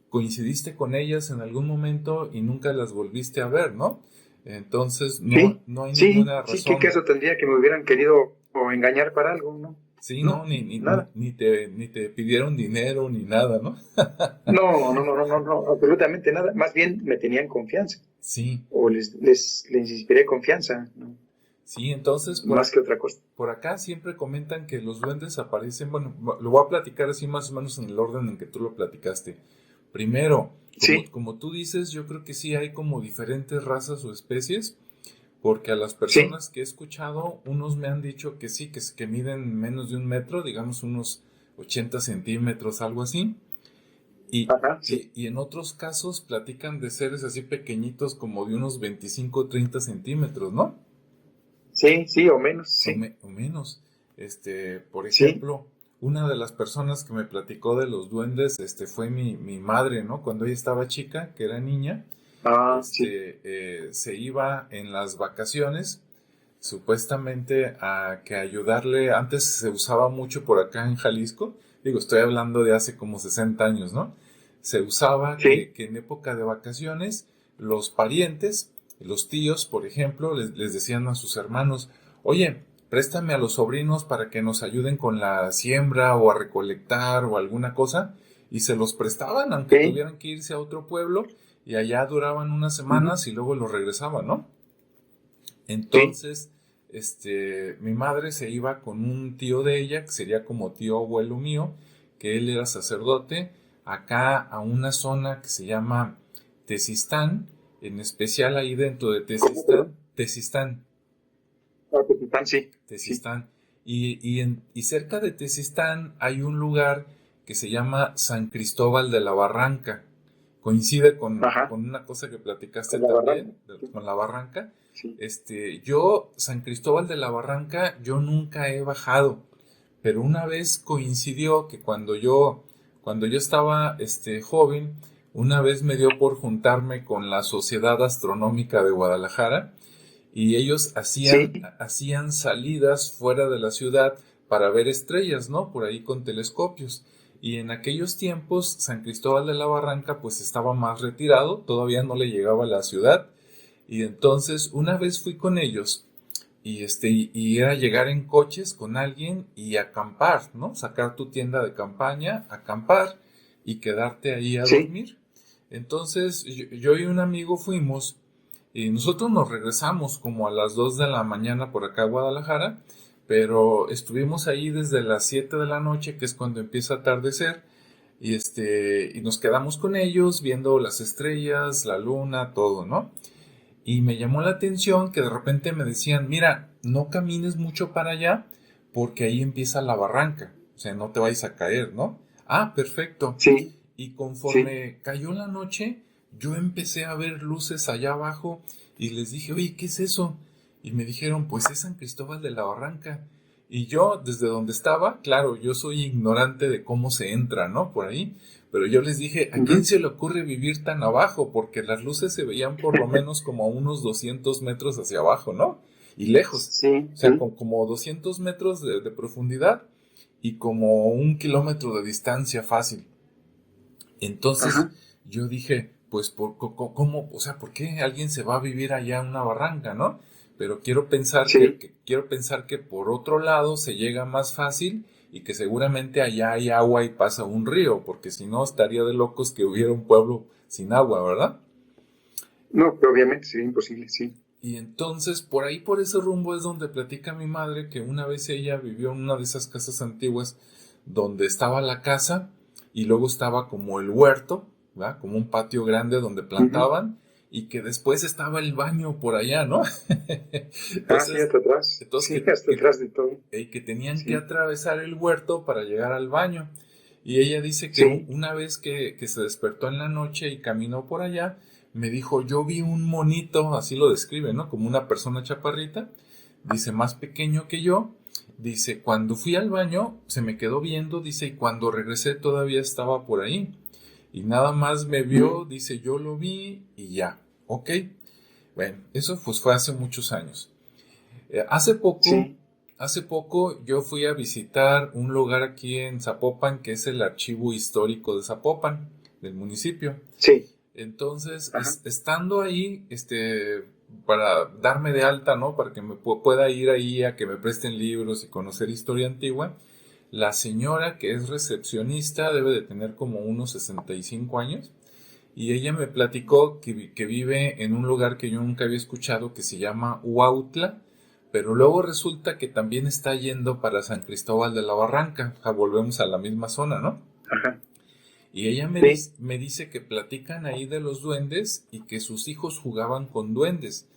coincidiste con ellas en algún momento y nunca las volviste a ver, ¿no? Entonces Sí, no hay sí, ninguna sí, ¿qué razón. caso tendría que me hubieran querido o engañar para algo, no? Sí, no, No, nada. ni te pidieron dinero ni nada, ¿no? No, no, no, no, no, no, absolutamente nada. Más bien me tenían confianza Sí, o les inspiré confianza, ¿no? sí, entonces Más que otra cosa. por acá siempre comentan que los duendes aparecen, bueno, lo voy a platicar así más o menos en el orden en que tú lo platicaste. Primero, Sí, como tú dices, yo creo que sí hay como diferentes razas o especies, porque a las sí, personas que he escuchado, unos me han dicho que sí, que miden menos de 1 metro, digamos unos 80 centímetros, algo así. ajá, sí, Y en otros casos platican de seres así pequeñitos como de unos 25 o 30 centímetros, ¿no? sí, sí, o menos, sí, O menos. Por sí, ejemplo, una de las personas que me platicó de los duendes, fue mi madre, ¿no? Cuando ella estaba chica, que era niña, sí, se iba en las vacaciones, supuestamente a que ayudarle, antes se usaba mucho por acá en Jalisco, digo, estoy hablando de hace como 60 años, ¿no? Se usaba sí, que en época de vacaciones los parientes, los tíos, por ejemplo, les decían a sus hermanos, oye, préstame a los sobrinos para que nos ayuden con la siembra o a recolectar o alguna cosa, y se los prestaban, aunque sí, tuvieran que irse a otro pueblo, y allá duraban unas semanas y luego los regresaban, ¿no? Entonces, mi madre se iba con un tío de ella, que sería como tío abuelo mío, que él era sacerdote, acá a una zona que se llama Tezistán, en especial ahí dentro de Tezistán. Tezistán, sí. Tezistán. Y cerca de Tezistán hay un lugar que se llama San Cristóbal de la Barranca. Coincide con una cosa que platicaste también, con la Barranca. Sí. Yo, San Cristóbal de la Barranca, yo nunca he bajado, pero una vez coincidió que cuando yo estaba joven, una vez me dio por juntarme con la Sociedad Astronómica de Guadalajara, y ellos hacían salidas fuera de la ciudad para ver estrellas, ¿no? Por ahí con telescopios. Y en aquellos tiempos, San Cristóbal de la Barranca pues estaba más retirado, todavía no le llegaba a la ciudad. Y entonces una vez fui con ellos y era llegar en coches con alguien y acampar, ¿no? Sacar tu tienda de campaña, acampar y quedarte ahí a dormir. Entonces yo y un amigo fuimos y nosotros nos regresamos como a las 2 de la mañana por acá a Guadalajara, pero estuvimos ahí desde las 7 de la noche, que es cuando empieza a atardecer, y nos quedamos con ellos viendo las estrellas, la luna, todo, ¿no? Y me llamó la atención que de repente me decían, mira, no camines mucho para allá porque ahí empieza la barranca, o sea, no te vayas a caer, ¿no? Ah, perfecto. Sí. Y conforme cayó la noche, yo empecé a ver luces allá abajo y les dije, oye, ¿qué es eso? Y me dijeron, pues es San Cristóbal de la Barranca. Y yo, desde donde estaba, claro, yo soy ignorante de cómo se entra, ¿no? Por ahí. Pero yo les dije, ¿a quién se le ocurre vivir tan abajo? Porque las luces se veían por lo menos como a unos 200 metros hacia abajo, ¿no? Y lejos. Sí. O sea, como 200 metros de profundidad y como 1 kilómetro de distancia fácil. Entonces yo dije, pues, ¿cómo? O sea, ¿por qué alguien se va a vivir allá en una barranca, no? Pero quiero pensar que por otro lado se llega más fácil y que seguramente allá hay agua y pasa un río, porque si no estaría de locos que hubiera un pueblo sin agua, ¿verdad? No, pero obviamente sería imposible, sí. Y entonces por ahí, por ese rumbo es donde platica mi madre que una vez ella vivió en una de esas casas antiguas donde estaba la casa y luego estaba como el huerto, ¿verdad? Como un patio grande donde plantaban y que después estaba el baño por allá, ¿no? Entonces, hasta atrás. Hasta atrás de todo. Que tenían que atravesar el huerto para llegar al baño. Y ella dice que una vez que se despertó en la noche y caminó por allá, me dijo, yo vi un monito, así lo describe, ¿no? Como una persona chaparrita, dice, más pequeño que yo. Dice, cuando fui al baño, se me quedó viendo, dice, y cuando regresé todavía estaba por ahí. Y nada más me vio, dice, yo lo vi y ya, ¿ok? Bueno, eso pues fue hace muchos años. Hace poco yo fui a visitar un lugar aquí en Zapopan, que es el Archivo Histórico de Zapopan, del municipio. Sí. Entonces, estando ahí, para darme de alta, ¿no? Para que me pueda ir ahí a que me presten libros y conocer historia antigua, la señora que es recepcionista debe de tener como unos 65 años y ella me platicó que vive en un lugar que yo nunca había escuchado que se llama Huautla, pero luego resulta que también está yendo para San Cristóbal de la Barranca, o sea, volvemos a la misma zona, ¿no? Y ella me dice que platican ahí de los duendes y que sus hijos jugaban con duendes.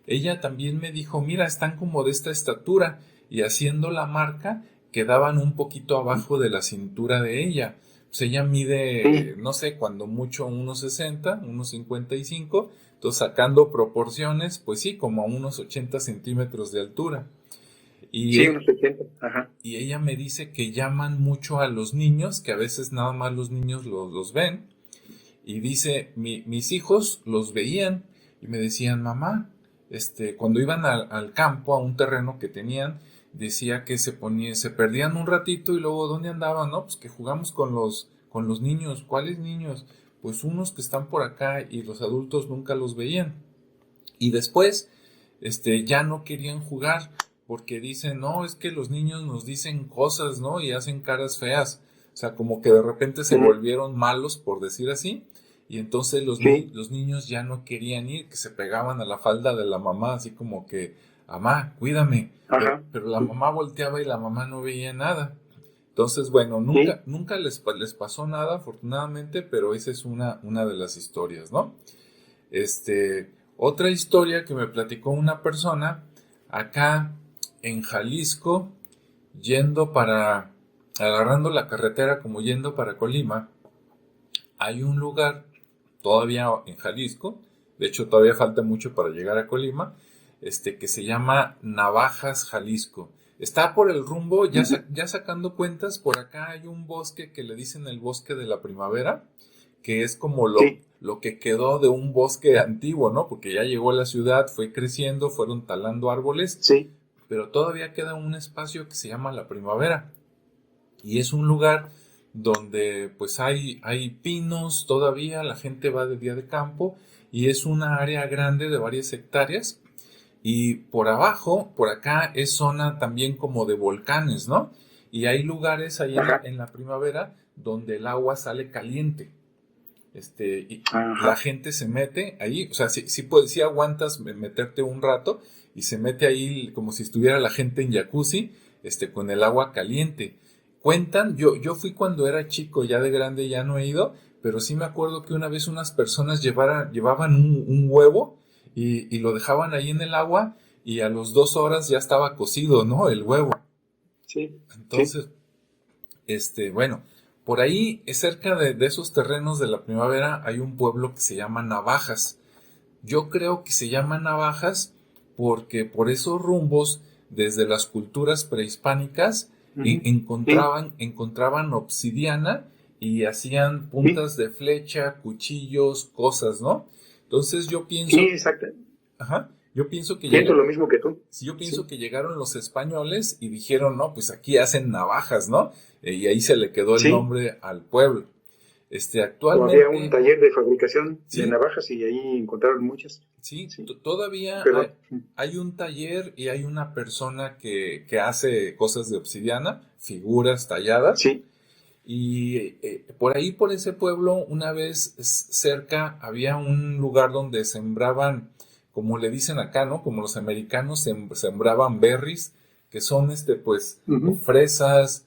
Ella también me dijo, mira, están como de esta estatura y haciendo la marca quedaban un poquito abajo de la cintura de ella. Pues ella mide, no sé, cuando mucho 1,60, 1,55, entonces sacando proporciones, pues sí, como a unos 80 centímetros de altura. Sí, unos 80, Y ella me dice que llaman mucho a los niños, que a veces nada más los niños los ven. Y dice, mis hijos los veían y me decían, mamá, cuando iban al campo, a un terreno que tenían, decía que se perdían un ratito y luego, ¿dónde andaban? No, pues que jugamos con los niños. ¿Cuáles niños? Pues unos que están por acá y los adultos nunca los veían. Y después, ya no querían jugar porque dicen, no, es que los niños nos dicen cosas, ¿no? Y hacen caras feas. O sea, como que de repente se volvieron malos, por decir así. Y entonces Sí. los niños ya no querían ir, que se pegaban a la falda de la mamá, así como que, mamá, cuídame. Ajá. Pero la mamá volteaba y la mamá no veía nada. Entonces, bueno, Sí. nunca les pasó nada, afortunadamente, pero esa es una de las historias, ¿no? Otra historia que me platicó una persona acá en Jalisco, agarrando la carretera como yendo para Colima, hay un lugar todavía en Jalisco, de hecho todavía falta mucho para llegar a Colima, que se llama Navajas, Jalisco. Está por el rumbo, ya sacando cuentas, por acá hay un bosque que le dicen el bosque de la primavera, que es como Sí. lo que quedó de un bosque antiguo, ¿no? Porque ya llegó a la ciudad, fue creciendo, fueron talando árboles, Sí. pero todavía queda un espacio que se llama la primavera. Y es un lugar donde pues hay pinos todavía, la gente va de día de campo y es una área grande de varias hectáreas. Y por abajo, por acá, es zona también como de volcanes, ¿no? Y hay lugares ahí Ajá. en la primavera donde el agua sale caliente. Y la Ajá. gente se mete ahí, o sea, sí aguantas meterte un rato y se mete ahí como si estuviera la gente en jacuzzi, con el agua caliente. Cuentan, yo fui cuando era chico, ya de grande ya no he ido, pero sí me acuerdo que una vez unas personas llevaban un huevo y lo dejaban ahí en el agua y a las 2 horas ya estaba cocido, ¿no? El huevo. Sí. Sí. Entonces, bueno, por ahí, cerca de esos terrenos de la primavera, hay un pueblo que se llama Navajas. Yo creo que se llama Navajas porque por esos rumbos, desde las culturas prehispánicas, Ujú. Sí. encontraban obsidiana y hacían Sí. puntas de flecha, cuchillos, cosas, ¿no? Entonces Sí, exacto. yo pienso que Siento llega, lo mismo que tú. Sí, yo pienso Sí. que llegaron los españoles y dijeron, no, pues aquí hacen navajas, ¿no? Y ahí se le quedó el Sí. nombre al pueblo. O había un Actualmente, taller de fabricación de sí, navajas y ahí encontraron muchas. sí, Sí. todavía Pero hay un taller y hay una persona que hace cosas de obsidiana, figuras talladas. sí. Y por ahí, por ese pueblo, una vez cerca había un lugar donde sembraban, como le dicen acá, ¿no? Como los americanos sembraban berries, que son, pues, o Ujú. fresas,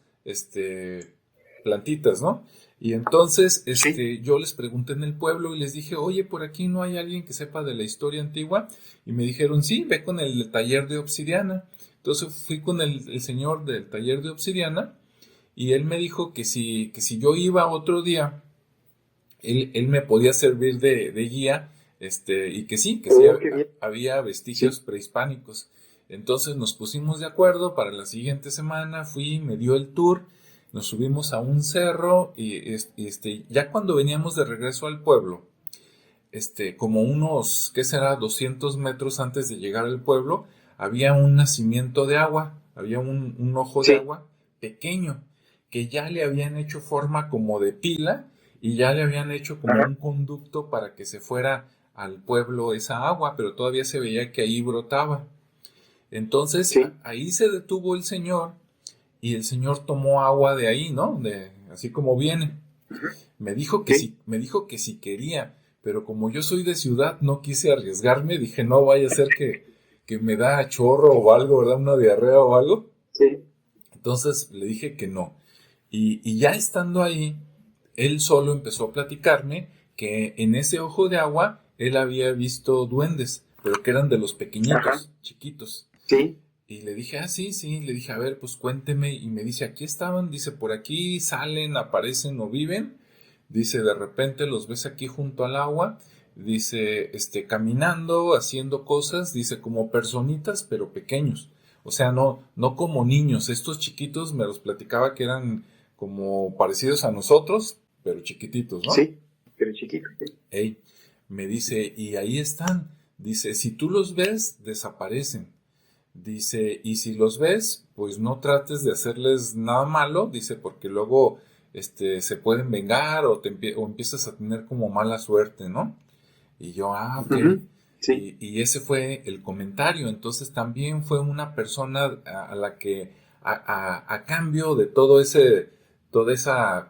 plantitas, ¿no? Y entonces, Sí. yo les pregunté en el pueblo y les dije, oye, por aquí no hay alguien que sepa de la historia antigua. Y me dijeron, sí, ve con el taller de obsidiana. Entonces fui con el señor del taller de obsidiana y él me dijo que si yo iba otro día, él me podía servir de guía, y que sí Oh, qué bien. había Sí. vestigios prehispánicos. Entonces nos pusimos de acuerdo para la siguiente semana, me dio el tour, nos subimos a un cerro y ya cuando veníamos de regreso al pueblo, como unos, ¿qué será? 200 metros antes de llegar al pueblo, había un nacimiento de agua, había un ojo de Sí. agua pequeño, que ya le habían hecho forma como de pila y ya le habían hecho como Ajá. un conducto para que se fuera al pueblo esa agua, pero todavía se veía que ahí brotaba. Entonces Sí. ahí se detuvo el señor y el señor tomó agua de ahí, ¿no? Así como viene. Ujú. Sí. Me dijo que si quería, pero como yo soy de ciudad, no quise arriesgarme, dije, no vaya a ser que me da chorro o algo, ¿verdad? Una diarrea o algo. Sí. Entonces le dije que no. Y ya estando ahí, él solo empezó a platicarme que en ese ojo de agua él había visto duendes, pero que eran de los Ajá. pequeñitos, chiquitos. Sí. Y le dije, sí, le dije, a ver, pues cuénteme. Y me dice, aquí estaban, dice, por aquí salen, aparecen o viven. Dice, de repente los ves aquí junto al agua. Dice, caminando, haciendo cosas, dice, como personitas, pero pequeños. O sea, no como niños. Estos chiquitos me los platicaba que eran como parecidos a nosotros, pero chiquititos, ¿no? Sí. Pero chiquito. Sí. Ey, me dice, y ahí están. Dice, si tú los ves, desaparecen. Dice, y si los ves, pues no trates de hacerles nada malo, dice, porque luego se pueden vengar o empiezas a tener como mala suerte, ¿no? Y yo, ok. Ujú. Sí. Y ese fue el comentario. Entonces también fue una persona a la que, a cambio de todo ese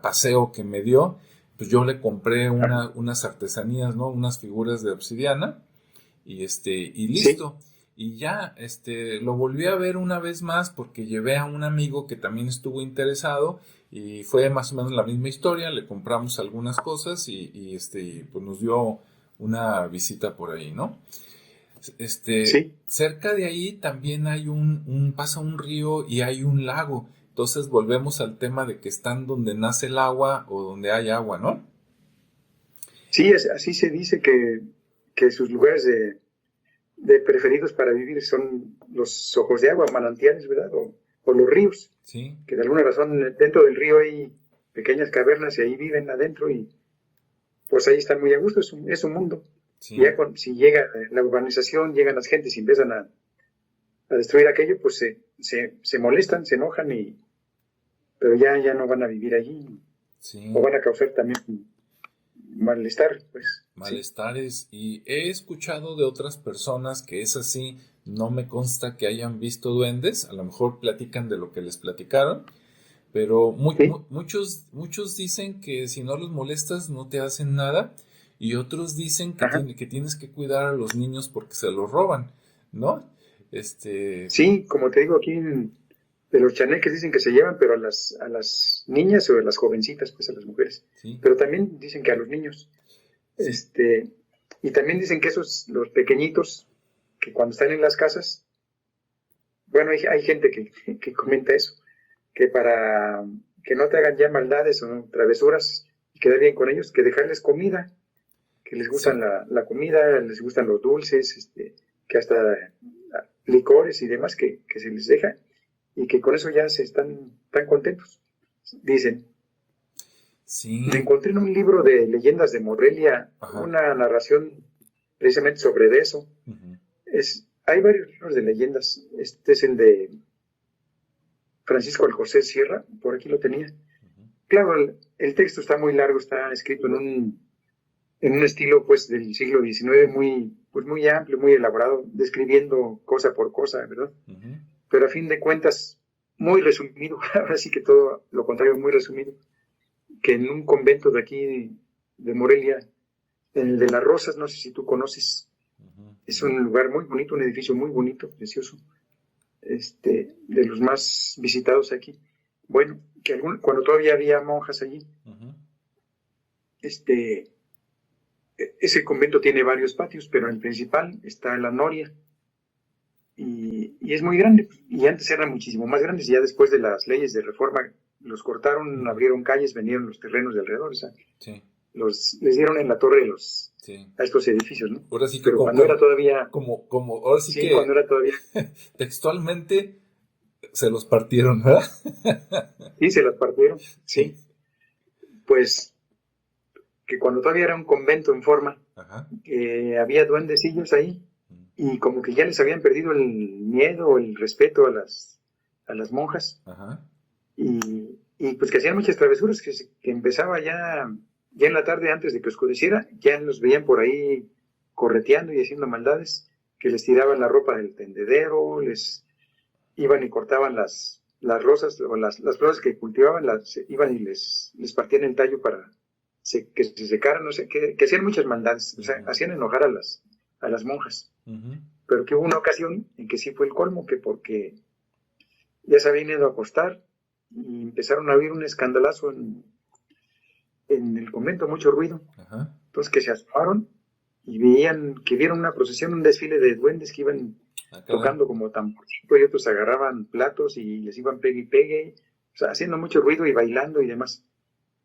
paseo que me dio, pues yo le compré unas artesanías, ¿no? Unas figuras de obsidiana y listo. Sí, Y ya, lo volví a ver una vez más porque llevé a un amigo que también estuvo interesado y fue más o menos la misma historia, le compramos algunas cosas y pues nos dio una visita por ahí, ¿no? sí. Cerca de ahí también hay pasa un río y hay un lago. Entonces volvemos al tema de que están donde nace el agua o donde hay agua, ¿no? Sí, así se dice que sus lugares de preferidos para vivir son los ojos de agua, manantiales, ¿verdad? O los ríos, Sí, que de alguna razón dentro del río hay pequeñas cavernas y ahí viven adentro y pues ahí están muy a gusto, es un mundo. Y sí, ya si llega la urbanización, llegan las gentes y empiezan a destruir aquello, pues se molestan, se enojan, pero ya no van a vivir allí o sí. van a causar también malestar, pues sí. Malestares. Y he escuchado de otras personas que es así, no me consta que hayan visto duendes, a lo mejor platican de lo que les platicaron, pero Sí, muchos dicen que si no los molestas no te hacen nada y otros dicen ajá. que tienes que cuidar a los niños porque se los roban, ¿no? Este, Sí, como te digo, aquí de los chaneques dicen que se llevan, pero a las niñas o a las jovencitas, pues a las mujeres. sí, Pero también dicen que a los niños. sí, Este, y también dicen que los pequeñitos, que cuando están en las casas, bueno, hay gente que comenta eso, que para que no te hagan ya maldades o travesuras y quedar bien con ellos, que dejarles comida, que les gustan sí, la comida, les gustan los dulces, que hasta licores y demás que se les deja y que con eso ya se están tan contentos. Dicen, me sí, encontré en un libro de leyendas de Morelia ajá, una narración precisamente sobre eso. ujú, Hay varios libros de leyendas. Este es el de Francisco el José Sierra, por aquí lo tenía. ujú, Claro, el texto está muy largo, está escrito en un estilo pues del siglo XIX muy amplio, muy elaborado, describiendo cosa por cosa, ¿verdad? ujú, Pero a fin de cuentas, muy resumido, ahora sí que todo lo contrario, muy resumido, que en un convento de aquí de Morelia, en el de las Rosas, no sé si tú conoces, ujú, es no, un lugar muy bonito, un edificio muy bonito, precioso, de los más visitados aquí. Bueno, cuando todavía había monjas allí, ujú, este, ese convento tiene varios patios, pero en el principal está la Noria y es muy grande. Y antes eran muchísimo más grandes y ya después de las leyes de reforma los cortaron, ujú, abrieron calles, vendieron los terrenos de alrededor, o sea, sí, les dieron en la torre sí. a estos edificios, ¿no? Ahora sí que Pero cuando era todavía, ahora sí sí, cuando que era todavía, textualmente se los partieron, ¿verdad? sí, se las partieron, Sí. sí, pues que cuando todavía era un convento en forma, Ajá. había duendecillos ahí y como que ya les habían perdido el miedo o el respeto a las monjas Ajá. y pues que hacían muchas travesuras, que empezaba ya en la tarde antes de que oscureciera, ya los veían por ahí correteando y haciendo maldades, que les tiraban la ropa del tendedero, les iban y cortaban las rosas o las flores que cultivaban, iban y les partían el tallo para que se secaran, no sé, que hacían muchas maldades, o sea, Ujú, hacían enojar a las monjas. ujú, Pero que hubo una ocasión en que sí fue el colmo, que porque ya se habían ido a acostar y empezaron a oír un escandalazo en el convento, mucho ruido. ajá. Entonces que se asomaron y vieron una procesión, un desfile de duendes que iban Ah, caray. tocando como tamborcito y otros agarraban platos y les iban pegue y pegue, o sea, haciendo mucho ruido y bailando y demás.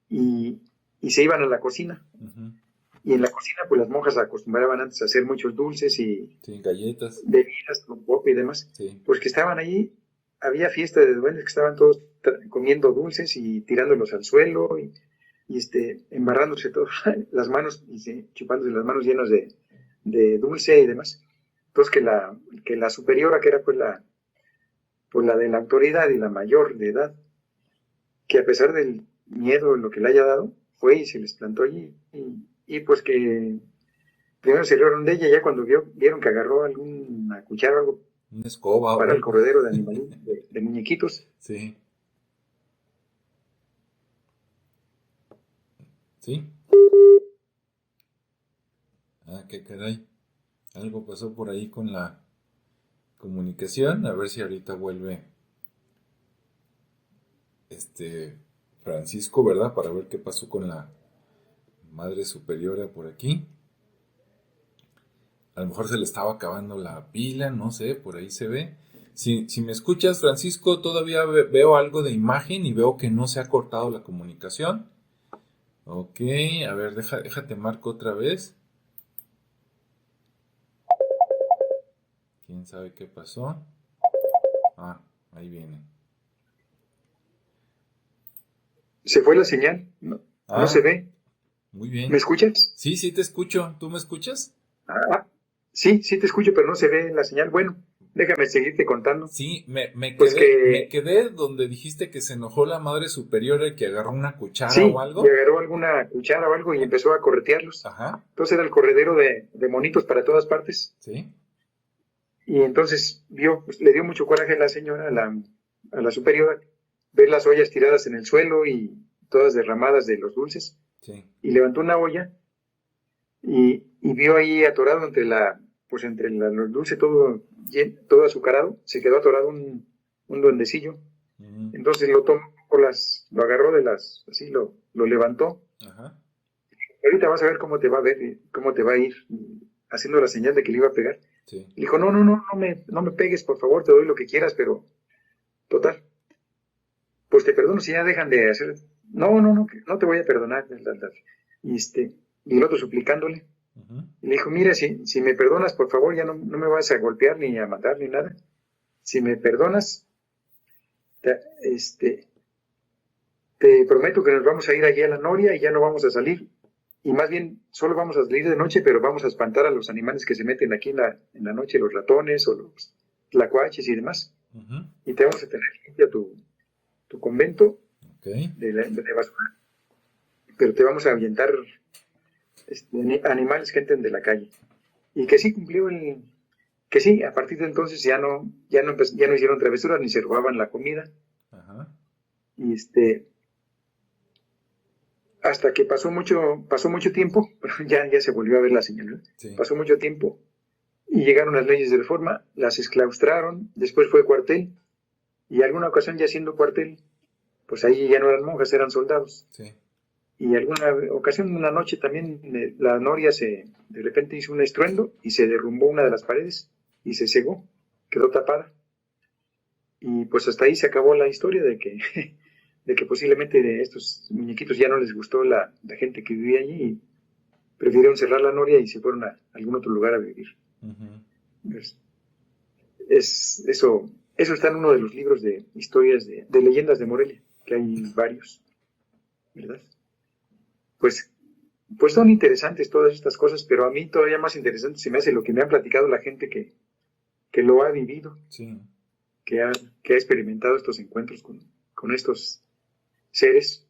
Y, y se iban a la cocina. Ujú, Y en la cocina, pues las monjas acostumbraban antes a hacer muchos dulces y sí, galletas. bebidas con pop y demás. Sí. Pues que estaban ahí, había fiesta de duendes que estaban todos comiendo dulces y tirándolos al suelo y embarrándose todas las manos y chupándose las manos llenas de dulce y demás. Entonces que la superiora, que era pues la de la autoridad y la mayor de edad, que a pesar del miedo, lo que le haya dado, fue y se les plantó allí y pues que primero se rieron de ella, ya cuando vieron que agarró alguna cuchara o algo Una escoba o para el algo. corredero de animalitos, de muñequitos, Sí. ¿Sí? Ah, qué caray. Algo pasó por ahí con la comunicación. A ver si ahorita vuelve Francisco, ¿verdad? Para ver qué pasó con la Madre Superiora por aquí. A lo mejor se le estaba acabando la pila, no sé, por ahí se ve. Si me escuchas, Francisco, todavía veo algo de imagen y veo que no se ha cortado la comunicación. Ok, a ver, déjate marco otra vez. ¿Quién sabe qué pasó? Ah, ahí viene. Se fue la señal, no se Ah, ve. muy ¿Me bien. escuchas? Sí, sí te escucho. ¿Tú me escuchas? Sí, sí te escucho, pero no se ve la señal. Bueno, déjame seguirte contando. Sí, me Pues quedé, me que quedé donde dijiste que se enojó la Madre Superiora y que agarró una cuchara o sí, le algo. agarró alguna cuchara o algo y empezó a corretearlos. Ajá, Entonces era el corredero de monitos para todas partes. sí. Y entonces pues, le dio mucho coraje a la señora, a la superiora, ver las ollas tiradas en el suelo y todas derramadas de los dulces. Sí. Y levantó una olla y vio ahí atorado pues los dulces todo azucarado, se quedó atorado un duendecillo. Mm, Entonces lo tomó lo agarró así lo levantó. ajá. Ahorita vas a ver cómo te va a ver, cómo te va a ir haciendo la señal de que le iba a pegar. Sí. Le dijo, no, no, no, no me pegues, por favor, te doy lo que quieras, pero total, pues te perdono si ya dejan de hacer. No, no, no, no te voy a perdonar. Y, y el otro suplicándole. Ujú. Y le dijo, mira, si me perdonas, por favor, ya no me vas a golpear ni a matar ni nada. Si me perdonas, te, este, te prometo que nos vamos a ir allí a la noria y ya no vamos a salir. Y más bien, solo vamos a salir de noche, pero vamos a espantar a los animales que se meten aquí en la noche, los ratones o los tlacuaches y demás. Ujú. Y te vamos a tener limpia tu convento Ok. de basura, pero te vamos a ahuyentar animales que entren de la calle. Y que sí cumplió que sí, a partir de entonces ya no hicieron travesuras ni se robaban la comida. Ajá. Y hasta que pasó mucho tiempo, ya se volvió a ver la señal, ¿no? Sí. Pasó mucho tiempo y llegaron las leyes de reforma, las exclaustraron, después fue cuartel y alguna ocasión ya siendo cuartel, pues ahí ya no eran monjas, eran soldados. Sí. Y alguna ocasión, una noche también, la noria de repente hizo un estruendo y se derrumbó una de las paredes y se cegó, quedó tapada. Y pues hasta ahí se acabó la historia de que, de que posiblemente de estos muñequitos ya no les gustó la gente que vivía allí y prefirieron cerrar la noria y se fueron a algún otro lugar a vivir. Ujú. Eso está en uno de los libros de historias de leyendas de Morelia, que hay varios, ¿verdad? Pues son interesantes todas estas cosas, pero a mí todavía más interesante se me hace lo que me han platicado la gente que lo ha vivido, Sí. que ha experimentado estos encuentros con estos seres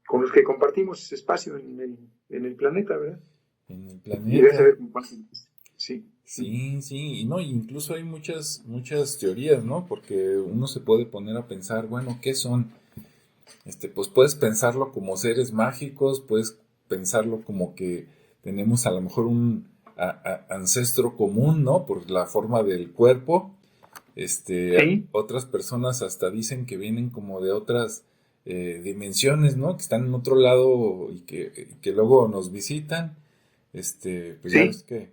con los que compartimos espacio en el planeta, ¿verdad? En el Y debes planeta. saber cómo pasa. Sí. Sí, sí, y no, incluso hay muchas teorías, ¿no? Porque uno se puede poner a pensar, bueno, ¿qué son? Pues puedes pensarlo como seres mágicos, puedes pensarlo como que tenemos a lo mejor un ancestro común, ¿no? Por la forma del cuerpo. Sí, Otras personas hasta dicen que vienen como de otras dimensiones, ¿no? Que están en otro lado y que luego nos visitan. Pues ya ves sí, que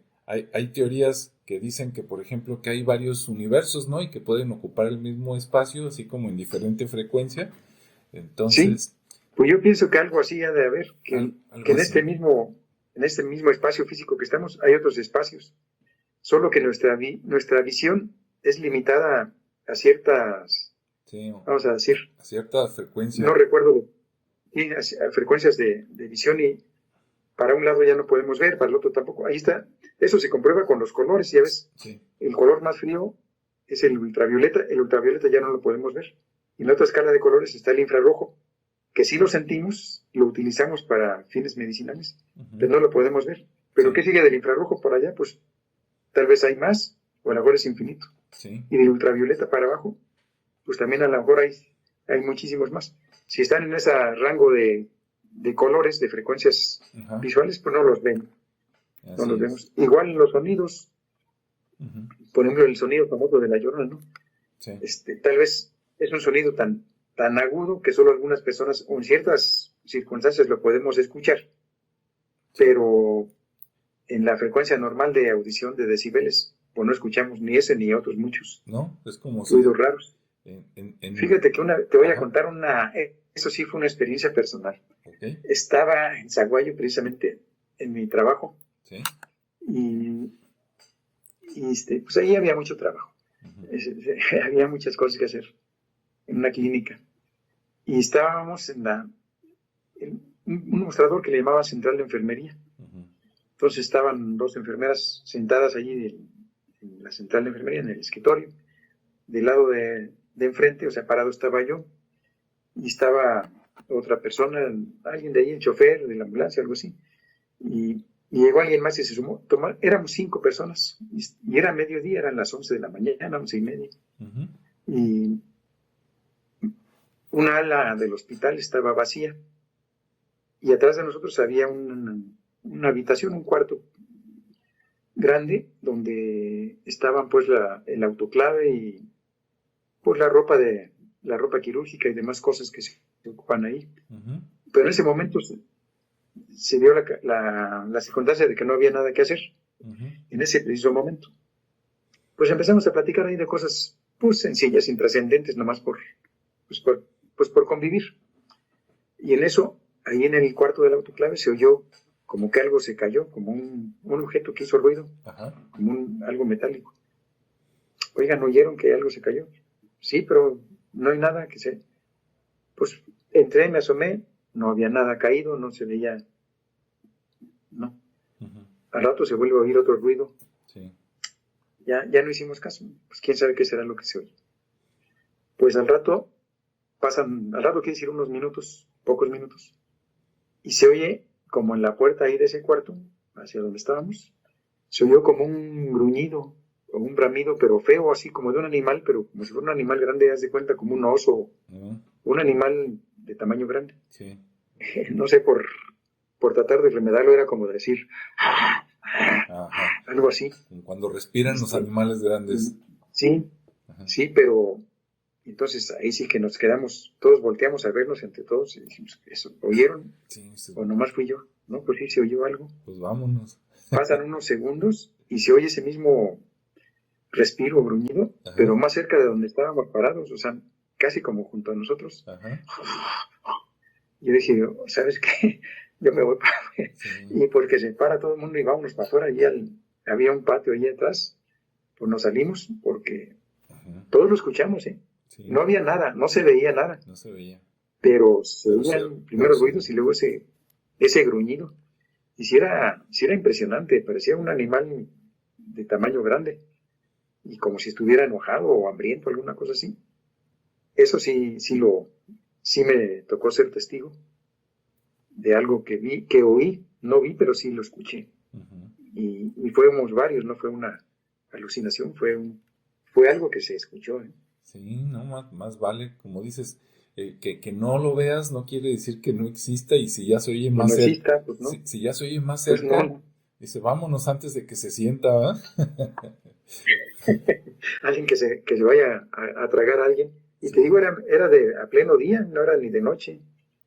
hay teorías que dicen que, por ejemplo, que hay varios universos, ¿no? Y que pueden ocupar el mismo espacio, así como en diferente frecuencia. sí. Entonces, Pues yo pienso que algo así ha de haber, que algo en este así. mismo espacio físico que estamos hay otros espacios, solo que nuestra visión es limitada a ciertas, Sí, vamos a decir, a cierta no frecuencia. recuerdo, y a frecuencias de visión y para un lado ya no podemos ver, para el otro tampoco. Ahí está, eso se comprueba con los colores, ya ves, Sí, el color más frío es el ultravioleta ya no lo podemos ver. Y en la otra escala de colores está el infrarrojo, que sí lo sentimos, lo utilizamos para fines medicinales, ujú, pero no lo podemos ver. Pero sí, ¿qué sigue del infrarrojo para allá? Pues tal vez hay más, o a lo mejor es infinito. sí, Y del ultravioleta para abajo, pues también a lo mejor hay muchísimos más. Si están en ese rango de colores, de frecuencias Ajá. visuales, pues no los ven, no Así los es. vemos. Igual los sonidos, Ujú. por ejemplo, el sonido famoso de La Llorona, ¿no? Sí. Tal vez es un sonido tan agudo que solo algunas personas o en ciertas circunstancias lo podemos escuchar, pero en la frecuencia normal de audición de decibeles, pues no escuchamos ni ese ni otros muchos ¿No? Es como si ruidos raros. en... Fíjate que te voy a Ajá. contar eso sí fue una experiencia personal. Ok. Estaba en Zaguayo precisamente en mi trabajo Sí. y pues ahí había mucho trabajo. Ujú. Había muchas cosas que hacer en una clínica. Y estábamos en un mostrador que le llamaba Central de Enfermería. Ujú. Entonces estaban dos enfermeras sentadas allí en la Central de Enfermería, en el escritorio. Del lado de enfrente, o sea, parado estaba yo, y estaba otra persona, alguien de ahí, el chofer de la ambulancia, algo así. Y llegó alguien más y se sumó. Éramos 5 personas, y era mediodía, eran las 11 de la mañana, 11:30. Ujú. Y una ala del hospital estaba vacía, y atrás de nosotros había una habitación, un cuarto grande, donde estaban pues el autoclave y pues la ropa quirúrgica y demás cosas que se ocupan ahí. Ujú. Pero en ese momento se dio la circunstancia de que no había nada que hacer Ujú. en ese preciso momento. Pues empezamos a platicar ahí de cosas pues sencillas, intrascendentes, nomás pues por, por convivir. Y en eso, ahí en el cuarto del autoclave se oyó como que algo se cayó, como un objeto que hizo ruido, Ajá. como algo metálico. Oigan, ¿oyeron que algo se cayó? Sí, pero no hay nada que se... Pues entré, me asomé, no había nada caído, no se veía, no. Ujú. Al rato se vuelve a oír otro ruido, Sí. ya no hicimos caso, pues quién sabe qué será lo que se oye. Pues al rato quiere decir unos minutos, pocos minutos, y se oye como en la puerta ahí de ese cuarto, hacia donde estábamos, se oyó como un gruñido o un bramido, pero feo, así como de un animal, pero como si fuera un animal grande, haz de cuenta, como un oso, Ujú. un animal de tamaño grande. Sí. No sé, por tratar de remedarlo, era como decir Ajá. algo así. Como cuando respiran los Este, animales grandes. sí, Ajá. sí, pero entonces ahí sí que nos quedamos, todos volteamos a vernos entre todos y dijimos, ¿eso oyeron? Sí, ¿O nomás fui yo? No, pues sí se oyó algo. pues vámonos. Pasan unos segundos y se oye ese mismo respiro, gruñido, pero Ajá. más cerca de donde estábamos parados, o sea, casi como junto a nosotros. Ajá. Yo dije, ¿sabes qué? Yo me voy para afuera. Sí. Y porque se para todo el mundo y vámonos para afuera. Había un patio ahí atrás, pues nos salimos porque Ajá. todos lo escuchamos, ¿eh? Sí. No había nada, no se veía nada, No se veía. pero se Pero oían primero se ruidos y luego ese gruñido. Y si era impresionante, parecía un animal de tamaño grande y como si estuviera enojado o hambriento, alguna cosa así. Eso sí me tocó ser testigo de algo que oí, no vi, pero sí lo escuché. Ujú. Y fuimos varios, no fue una alucinación, fue algo que se escuchó, ¿eh? Sí, no, más vale, como dices, que no lo veas no quiere decir que no exista y si ya se oye Que más no cerca, exista, pues no, si ya se oye más pues cerca, no. dice, vámonos antes de que se sienta, ¿verdad? Alguien que se vaya a tragar a alguien. Y te Sí, digo, era a pleno día, no era ni de noche.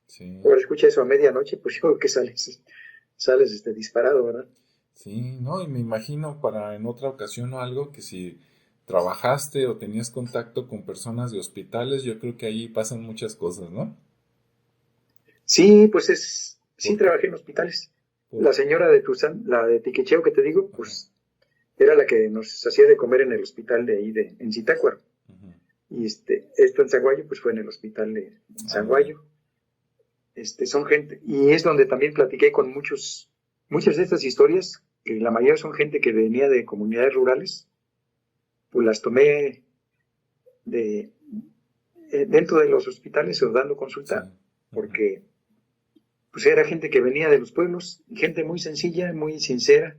sí, Ahora escucha eso a medianoche, pues yo creo que sales disparado, ¿verdad? sí, no, y me imagino para en otra ocasión o algo que si trabajaste o tenías contacto con personas de hospitales, yo creo que ahí pasan muchas cosas, ¿no? Sí, pues sí Porque, trabajé en hospitales. por, La señora de Tuzán, la de Tiquecheo que te digo, ajá, pues era la que nos hacía de comer en el hospital de ahí, en Zitácuaro. ujú. Y esto en Zaguayo, pues fue en el hospital de Ah, muy bien, Zaguayo. Son gente, y es donde también platiqué con muchas de estas historias, que la mayoría son gente que venía de comunidades rurales, pues las tomé de, dentro de los hospitales o dando sí, consulta, ujú, porque pues era gente que venía de los pueblos, gente muy sencilla, muy sincera,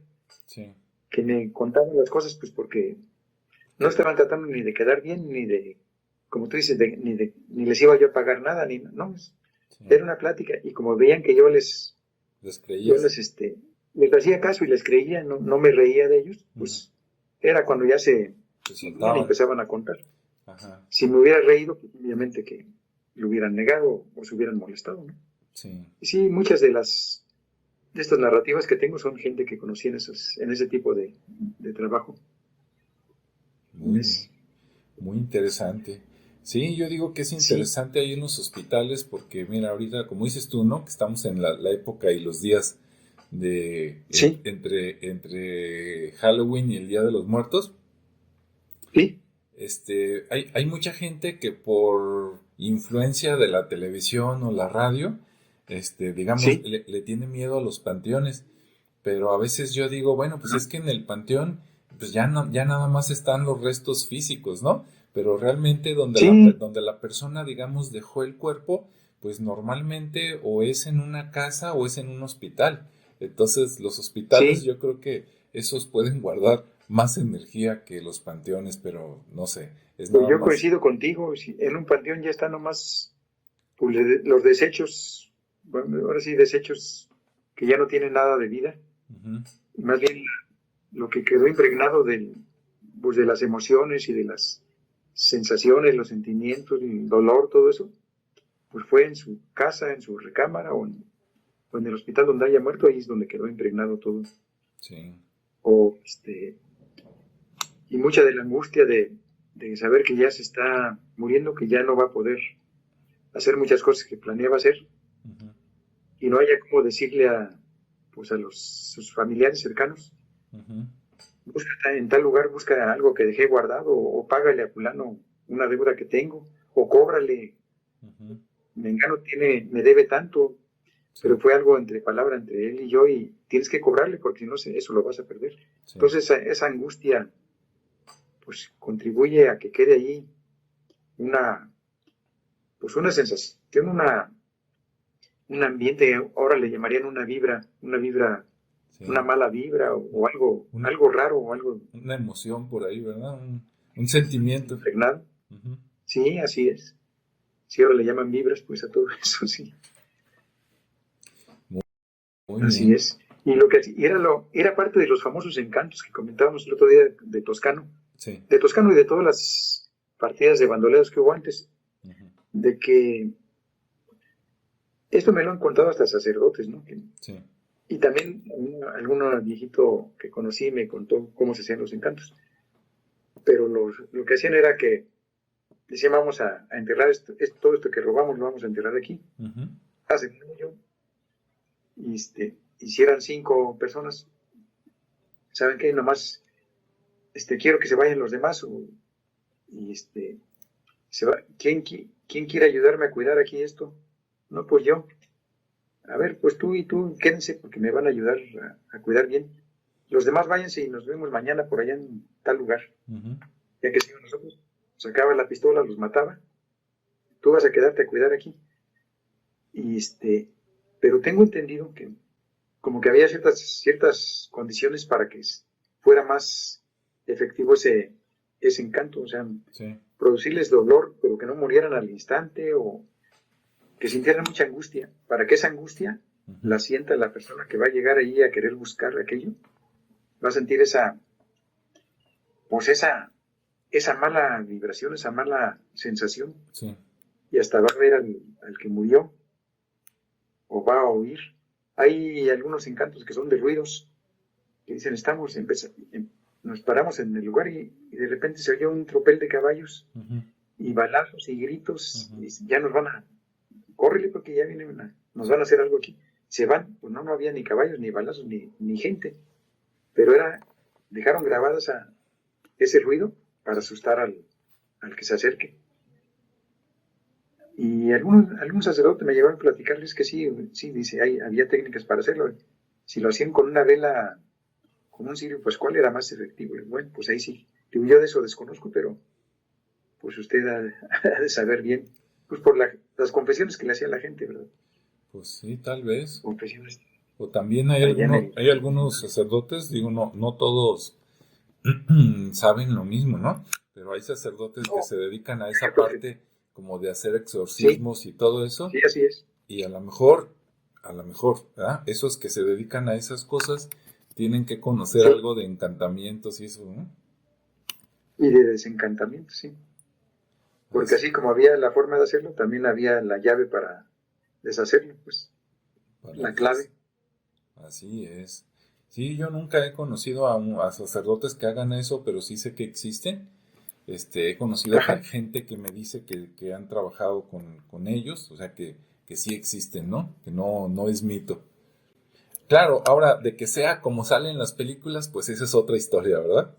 sí, que me contaban las cosas pues porque no que, estaban tratando ni de quedar bien, ni de, como tú dices, ni les iba yo a pagar nada, no, Sí. Era una plática, y como veían que yo les creías. les hacía caso y les creía, no me reía de ellos, pues era cuando ya Se me soltaban. empezaban a contar. Ajá. Si me hubiera reído, pues, obviamente que lo hubieran negado o se hubieran molestado, ¿no? Sí. Y sí, muchas de estas narrativas que tengo son gente que conocí en ese tipo de trabajo. Muy, muy interesante. Sí, yo digo que es Sí, interesante ahí en los hospitales porque, mira, ahorita, como dices tú, ¿no? Que estamos en la época y los días sí, entre Halloween y el Día de los Muertos. sí, Hay mucha gente que por influencia de la televisión o la radio, digamos, sí, le tiene miedo a los panteones. Pero a veces yo digo, bueno, pues ajá, es que en el panteón, pues ya, no, ya nada más están los restos físicos, ¿no? Pero realmente sí, donde la persona, digamos, dejó el cuerpo, pues normalmente o es en una casa o es en un hospital. Entonces, los hospitales sí. yo creo que esos pueden guardar más energía que los panteones, pero no sé, es Pues nada yo más. coincido contigo. En un panteón ya están nomás pues, los desechos, bueno, ahora sí, desechos que ya no tienen nada de vida. Ujú, Más bien lo que quedó impregnado pues, de las emociones y de las sensaciones, los sentimientos, el dolor, todo eso, pues fue en su casa, en su recámara o en el hospital donde haya muerto, ahí es donde quedó impregnado todo. sí, O, y mucha de la angustia de saber que ya se está muriendo, que ya no va a poder hacer muchas cosas que planeaba hacer ujú, y no haya cómo decirle pues a sus familiares cercanos, ujú, busca en tal lugar, busca algo que dejé guardado o págale a fulano una deuda que tengo o cóbrale, ujú, Mengano me debe tanto, pero sí, fue algo entre palabra entre él y yo y tienes que cobrarle porque si no eso lo vas a perder. sí, Entonces esa angustia pues contribuye a que quede ahí una, pues una sensación, un ambiente, ahora le llamarían una vibra, una sí. mala vibra o Una, algo raro o algo una emoción por ahí, ¿verdad? Un sentimiento. impregnado. Ujú. Sí, así es. Si ahora le llaman vibras, pues a todo eso, sí. Muy, muy Así bien. es. Y lo que era parte de los famosos encantos que comentábamos el otro día de Toscano, Sí. y de todas las partidas de bandoleros que hubo antes, Ujú. de que esto me lo han contado hasta sacerdotes, ¿no? Sí. Y también algún viejito que conocí me contó cómo se hacían los encantos. Pero lo que hacían era que decían, vamos a enterrar todo esto que robamos, lo vamos a enterrar aquí. Ujú. Hacen un hoyo y hicieran 5 personas. ¿Saben qué? Nomás quiero que se vayan los demás y ¿quién quiere ayudarme a cuidar aquí esto? No, pues yo. A ver, pues tú y tú quédense porque me van a ayudar a cuidar bien. Los demás váyanse y nos vemos mañana por allá en tal lugar. Ujú. Ya que siguen nosotros, sacaba la pistola, los mataba. Tú vas a quedarte a cuidar aquí. Y pero tengo entendido que como que había ciertas condiciones para que fuera más efectivo ese encanto, o sea, Sí. producirles dolor, pero que no murieran al instante o que sintieran mucha angustia, para que esa angustia Ujú. la sienta la persona que va a llegar ahí a querer buscar aquello, va a sentir pues esa mala vibración, esa mala sensación, Sí. y hasta va a ver al que murió o va a oír. Hay algunos encantos que son de ruidos, que dicen, nos paramos en el lugar y de repente se oye un tropel de caballos Ujú. y balazos y gritos, Ujú. y ya nos van córrele porque ya nos Sí. van a hacer algo aquí. Se van, pues no había ni caballos, ni balazos, ni gente, pero dejaron grabadas ese ruido para Sí. asustar al que se acerque. Y algún sacerdote me llevó a platicarles que sí, sí, dice, había técnicas para hacerlo. Si lo hacían con una vela, con un cirio pascual, era más efectivo. Bueno, pues ahí sí. Digo, yo de eso desconozco, pero pues usted ha de saber bien, pues por las confesiones que le hacía la gente, ¿verdad? Pues sí, tal vez. Confesiones O también allá en hay algunos sacerdotes, digo, no todos saben lo mismo, ¿no? Pero hay sacerdotes que No, se dedican a esa profe. parte como de hacer Sí, exorcismos y todo eso. sí, así es. Y a lo mejor, ¿verdad? Esos que se dedican a esas cosas tienen que conocer Sí, algo de encantamientos y eso, ¿no? y de desencantamiento, sí. Porque Así, así como había la forma de hacerlo, también había la llave para deshacerlo, pues, para la clave. así es. Sí, yo nunca he conocido a sacerdotes que hagan eso, pero sí sé que existen. He conocido Ajá, gente que me dice que han trabajado con ellos, o sea que sí existen, ¿no? Que no es mito. Claro, ahora, de que sea como salen las películas, pues esa es otra historia, ¿verdad?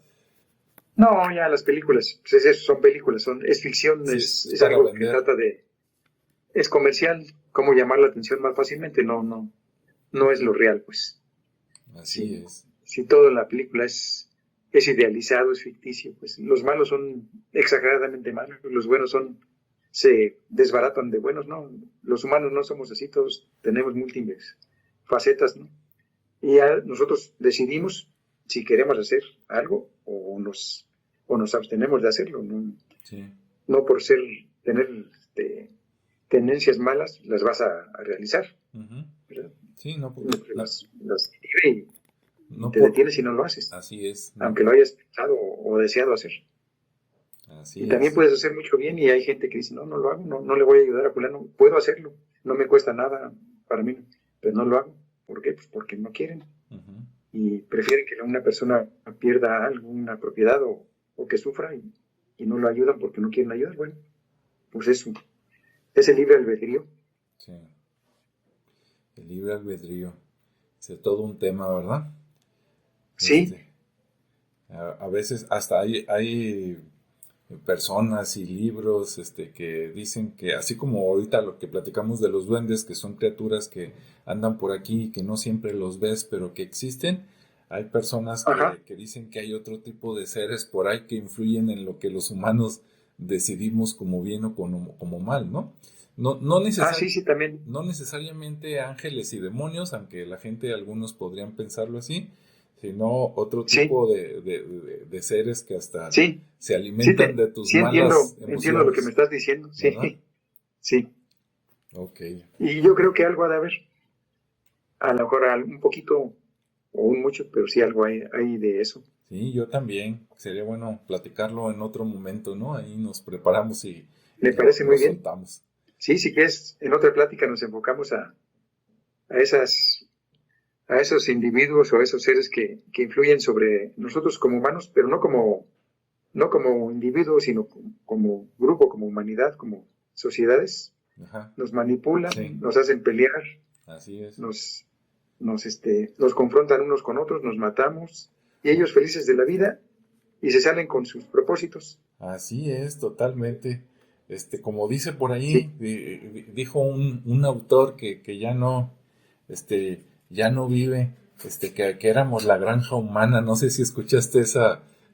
no, ya las películas, pues es eso, son películas, es ficción, Sí, es es para algo que vender. trata de, es comercial, cómo llamar la atención más fácilmente, no es lo real, pues. Así Si, es. si todo en la película es idealizado, es ficticio, pues los malos son exageradamente malos, los buenos se desbaratan de buenos, ¿no? Los humanos no somos así, todos tenemos múltiples facetas, ¿no? Y ya nosotros decidimos si queremos hacer algo o nos abstenemos de hacerlo, ¿no? Sí. No por tener tendencias malas las vas a realizar, Ujú. ¿verdad? Sí, no, Uno porque pues las vive y no te por detienes si no lo haces, así es, no, aunque lo hayas pensado o deseado hacer. Y así también es. puedes hacer mucho bien y hay gente que dice, no lo hago, no le voy a ayudar a fulano, puedo hacerlo, no me cuesta nada para mí, pero no lo hago. ¿Por qué? Pues porque no quieren Ujú. y prefieren que una persona pierda alguna propiedad o que sufra y no lo ayudan porque no quieren ayudar. Bueno, pues es el libre albedrío. Sí, el libre albedrío. Es todo un tema, ¿verdad? Sí, Este, a veces hasta hay personas y libros que dicen que, así como ahorita lo que platicamos de los duendes, que son criaturas que andan por aquí y que no siempre los ves, pero que existen, hay personas ajá, que dicen que hay otro tipo de seres por ahí que influyen en lo que los humanos decidimos como bien o como mal, ¿no? No, no, sí, sí, también, no necesariamente ángeles y demonios, aunque la gente, algunos podrían pensarlo así, sino otro sí, tipo de seres que hasta sí, se alimentan de tus sí malas entiendo lo que me emociones, estás diciendo, sí, ¿verdad? sí. Ok. Y yo creo que algo ha de haber, a lo mejor un poquito o un mucho, pero sí algo hay de eso. Sí, yo también. Sería bueno platicarlo en otro momento, ¿no? Ahí nos preparamos Me y parece lo muy bien. soltamos. Sí, si quieres, en otra plática nos enfocamos a esas, a esos individuos o a esos seres que influyen sobre nosotros como humanos, pero no como individuos, sino como grupo, como humanidad, como sociedades. Ajá. Nos manipulan, Sí, nos hacen pelear, así es. nos, nos confrontan unos con otros, nos matamos, y ellos felices de la vida y se salen con sus propósitos. Así es, totalmente. Como dice por Sí, ahí, dijo un autor que ya no vive, que éramos la granja humana. No sé si escuchaste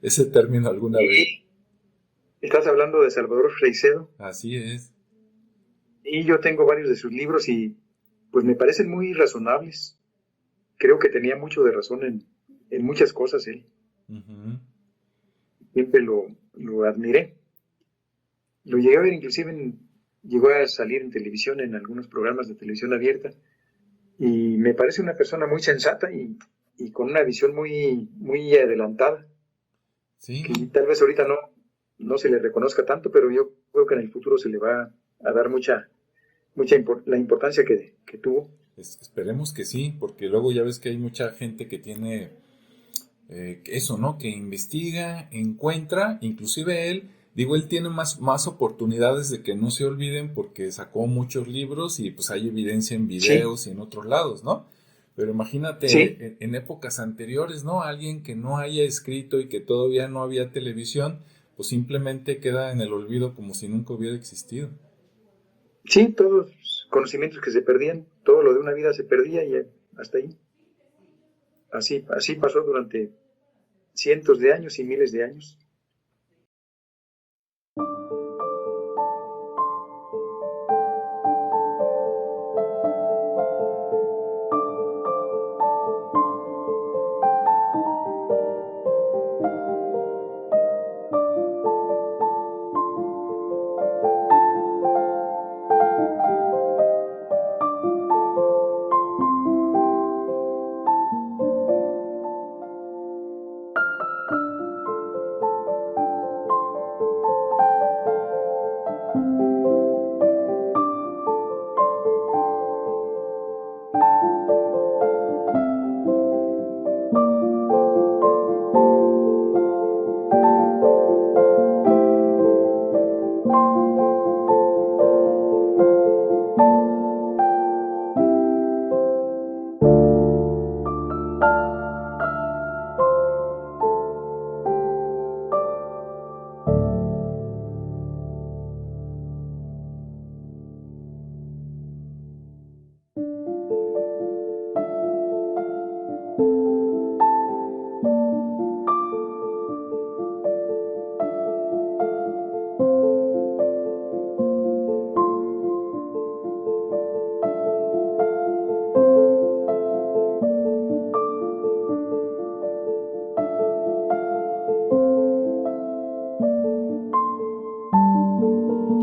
ese término alguna vez. y estás hablando de Salvador Freixedo, Así es. y yo tengo varios de sus libros y pues me parecen muy razonables. Creo que tenía mucho de razón en muchas cosas él. Ujú. Siempre lo admiré. Lo llegué a ver inclusive llegó a salir en televisión, en algunos programas de televisión abierta, y me parece una persona muy sensata y con una visión muy adelantada, que Sí, tal vez ahorita no se le reconozca tanto, pero yo creo que en el futuro se le va a dar la importancia que tuvo. esperemos que sí, porque luego ya ves que hay mucha gente que tiene eso, ¿no? Que investiga, encuentra, inclusive él, digo, él tiene más oportunidades de que no se olviden porque sacó muchos libros y pues hay evidencia en Sí, videos y en otros lados, ¿no? Pero sí, imagínate en épocas anteriores, ¿no? Alguien que no haya escrito y que todavía no había televisión, pues simplemente queda en el olvido como si nunca hubiera existido. sí, todos los conocimientos que se perdían, todo lo de una vida se perdía y hasta ahí. Así pasó durante cientos de años y miles de años.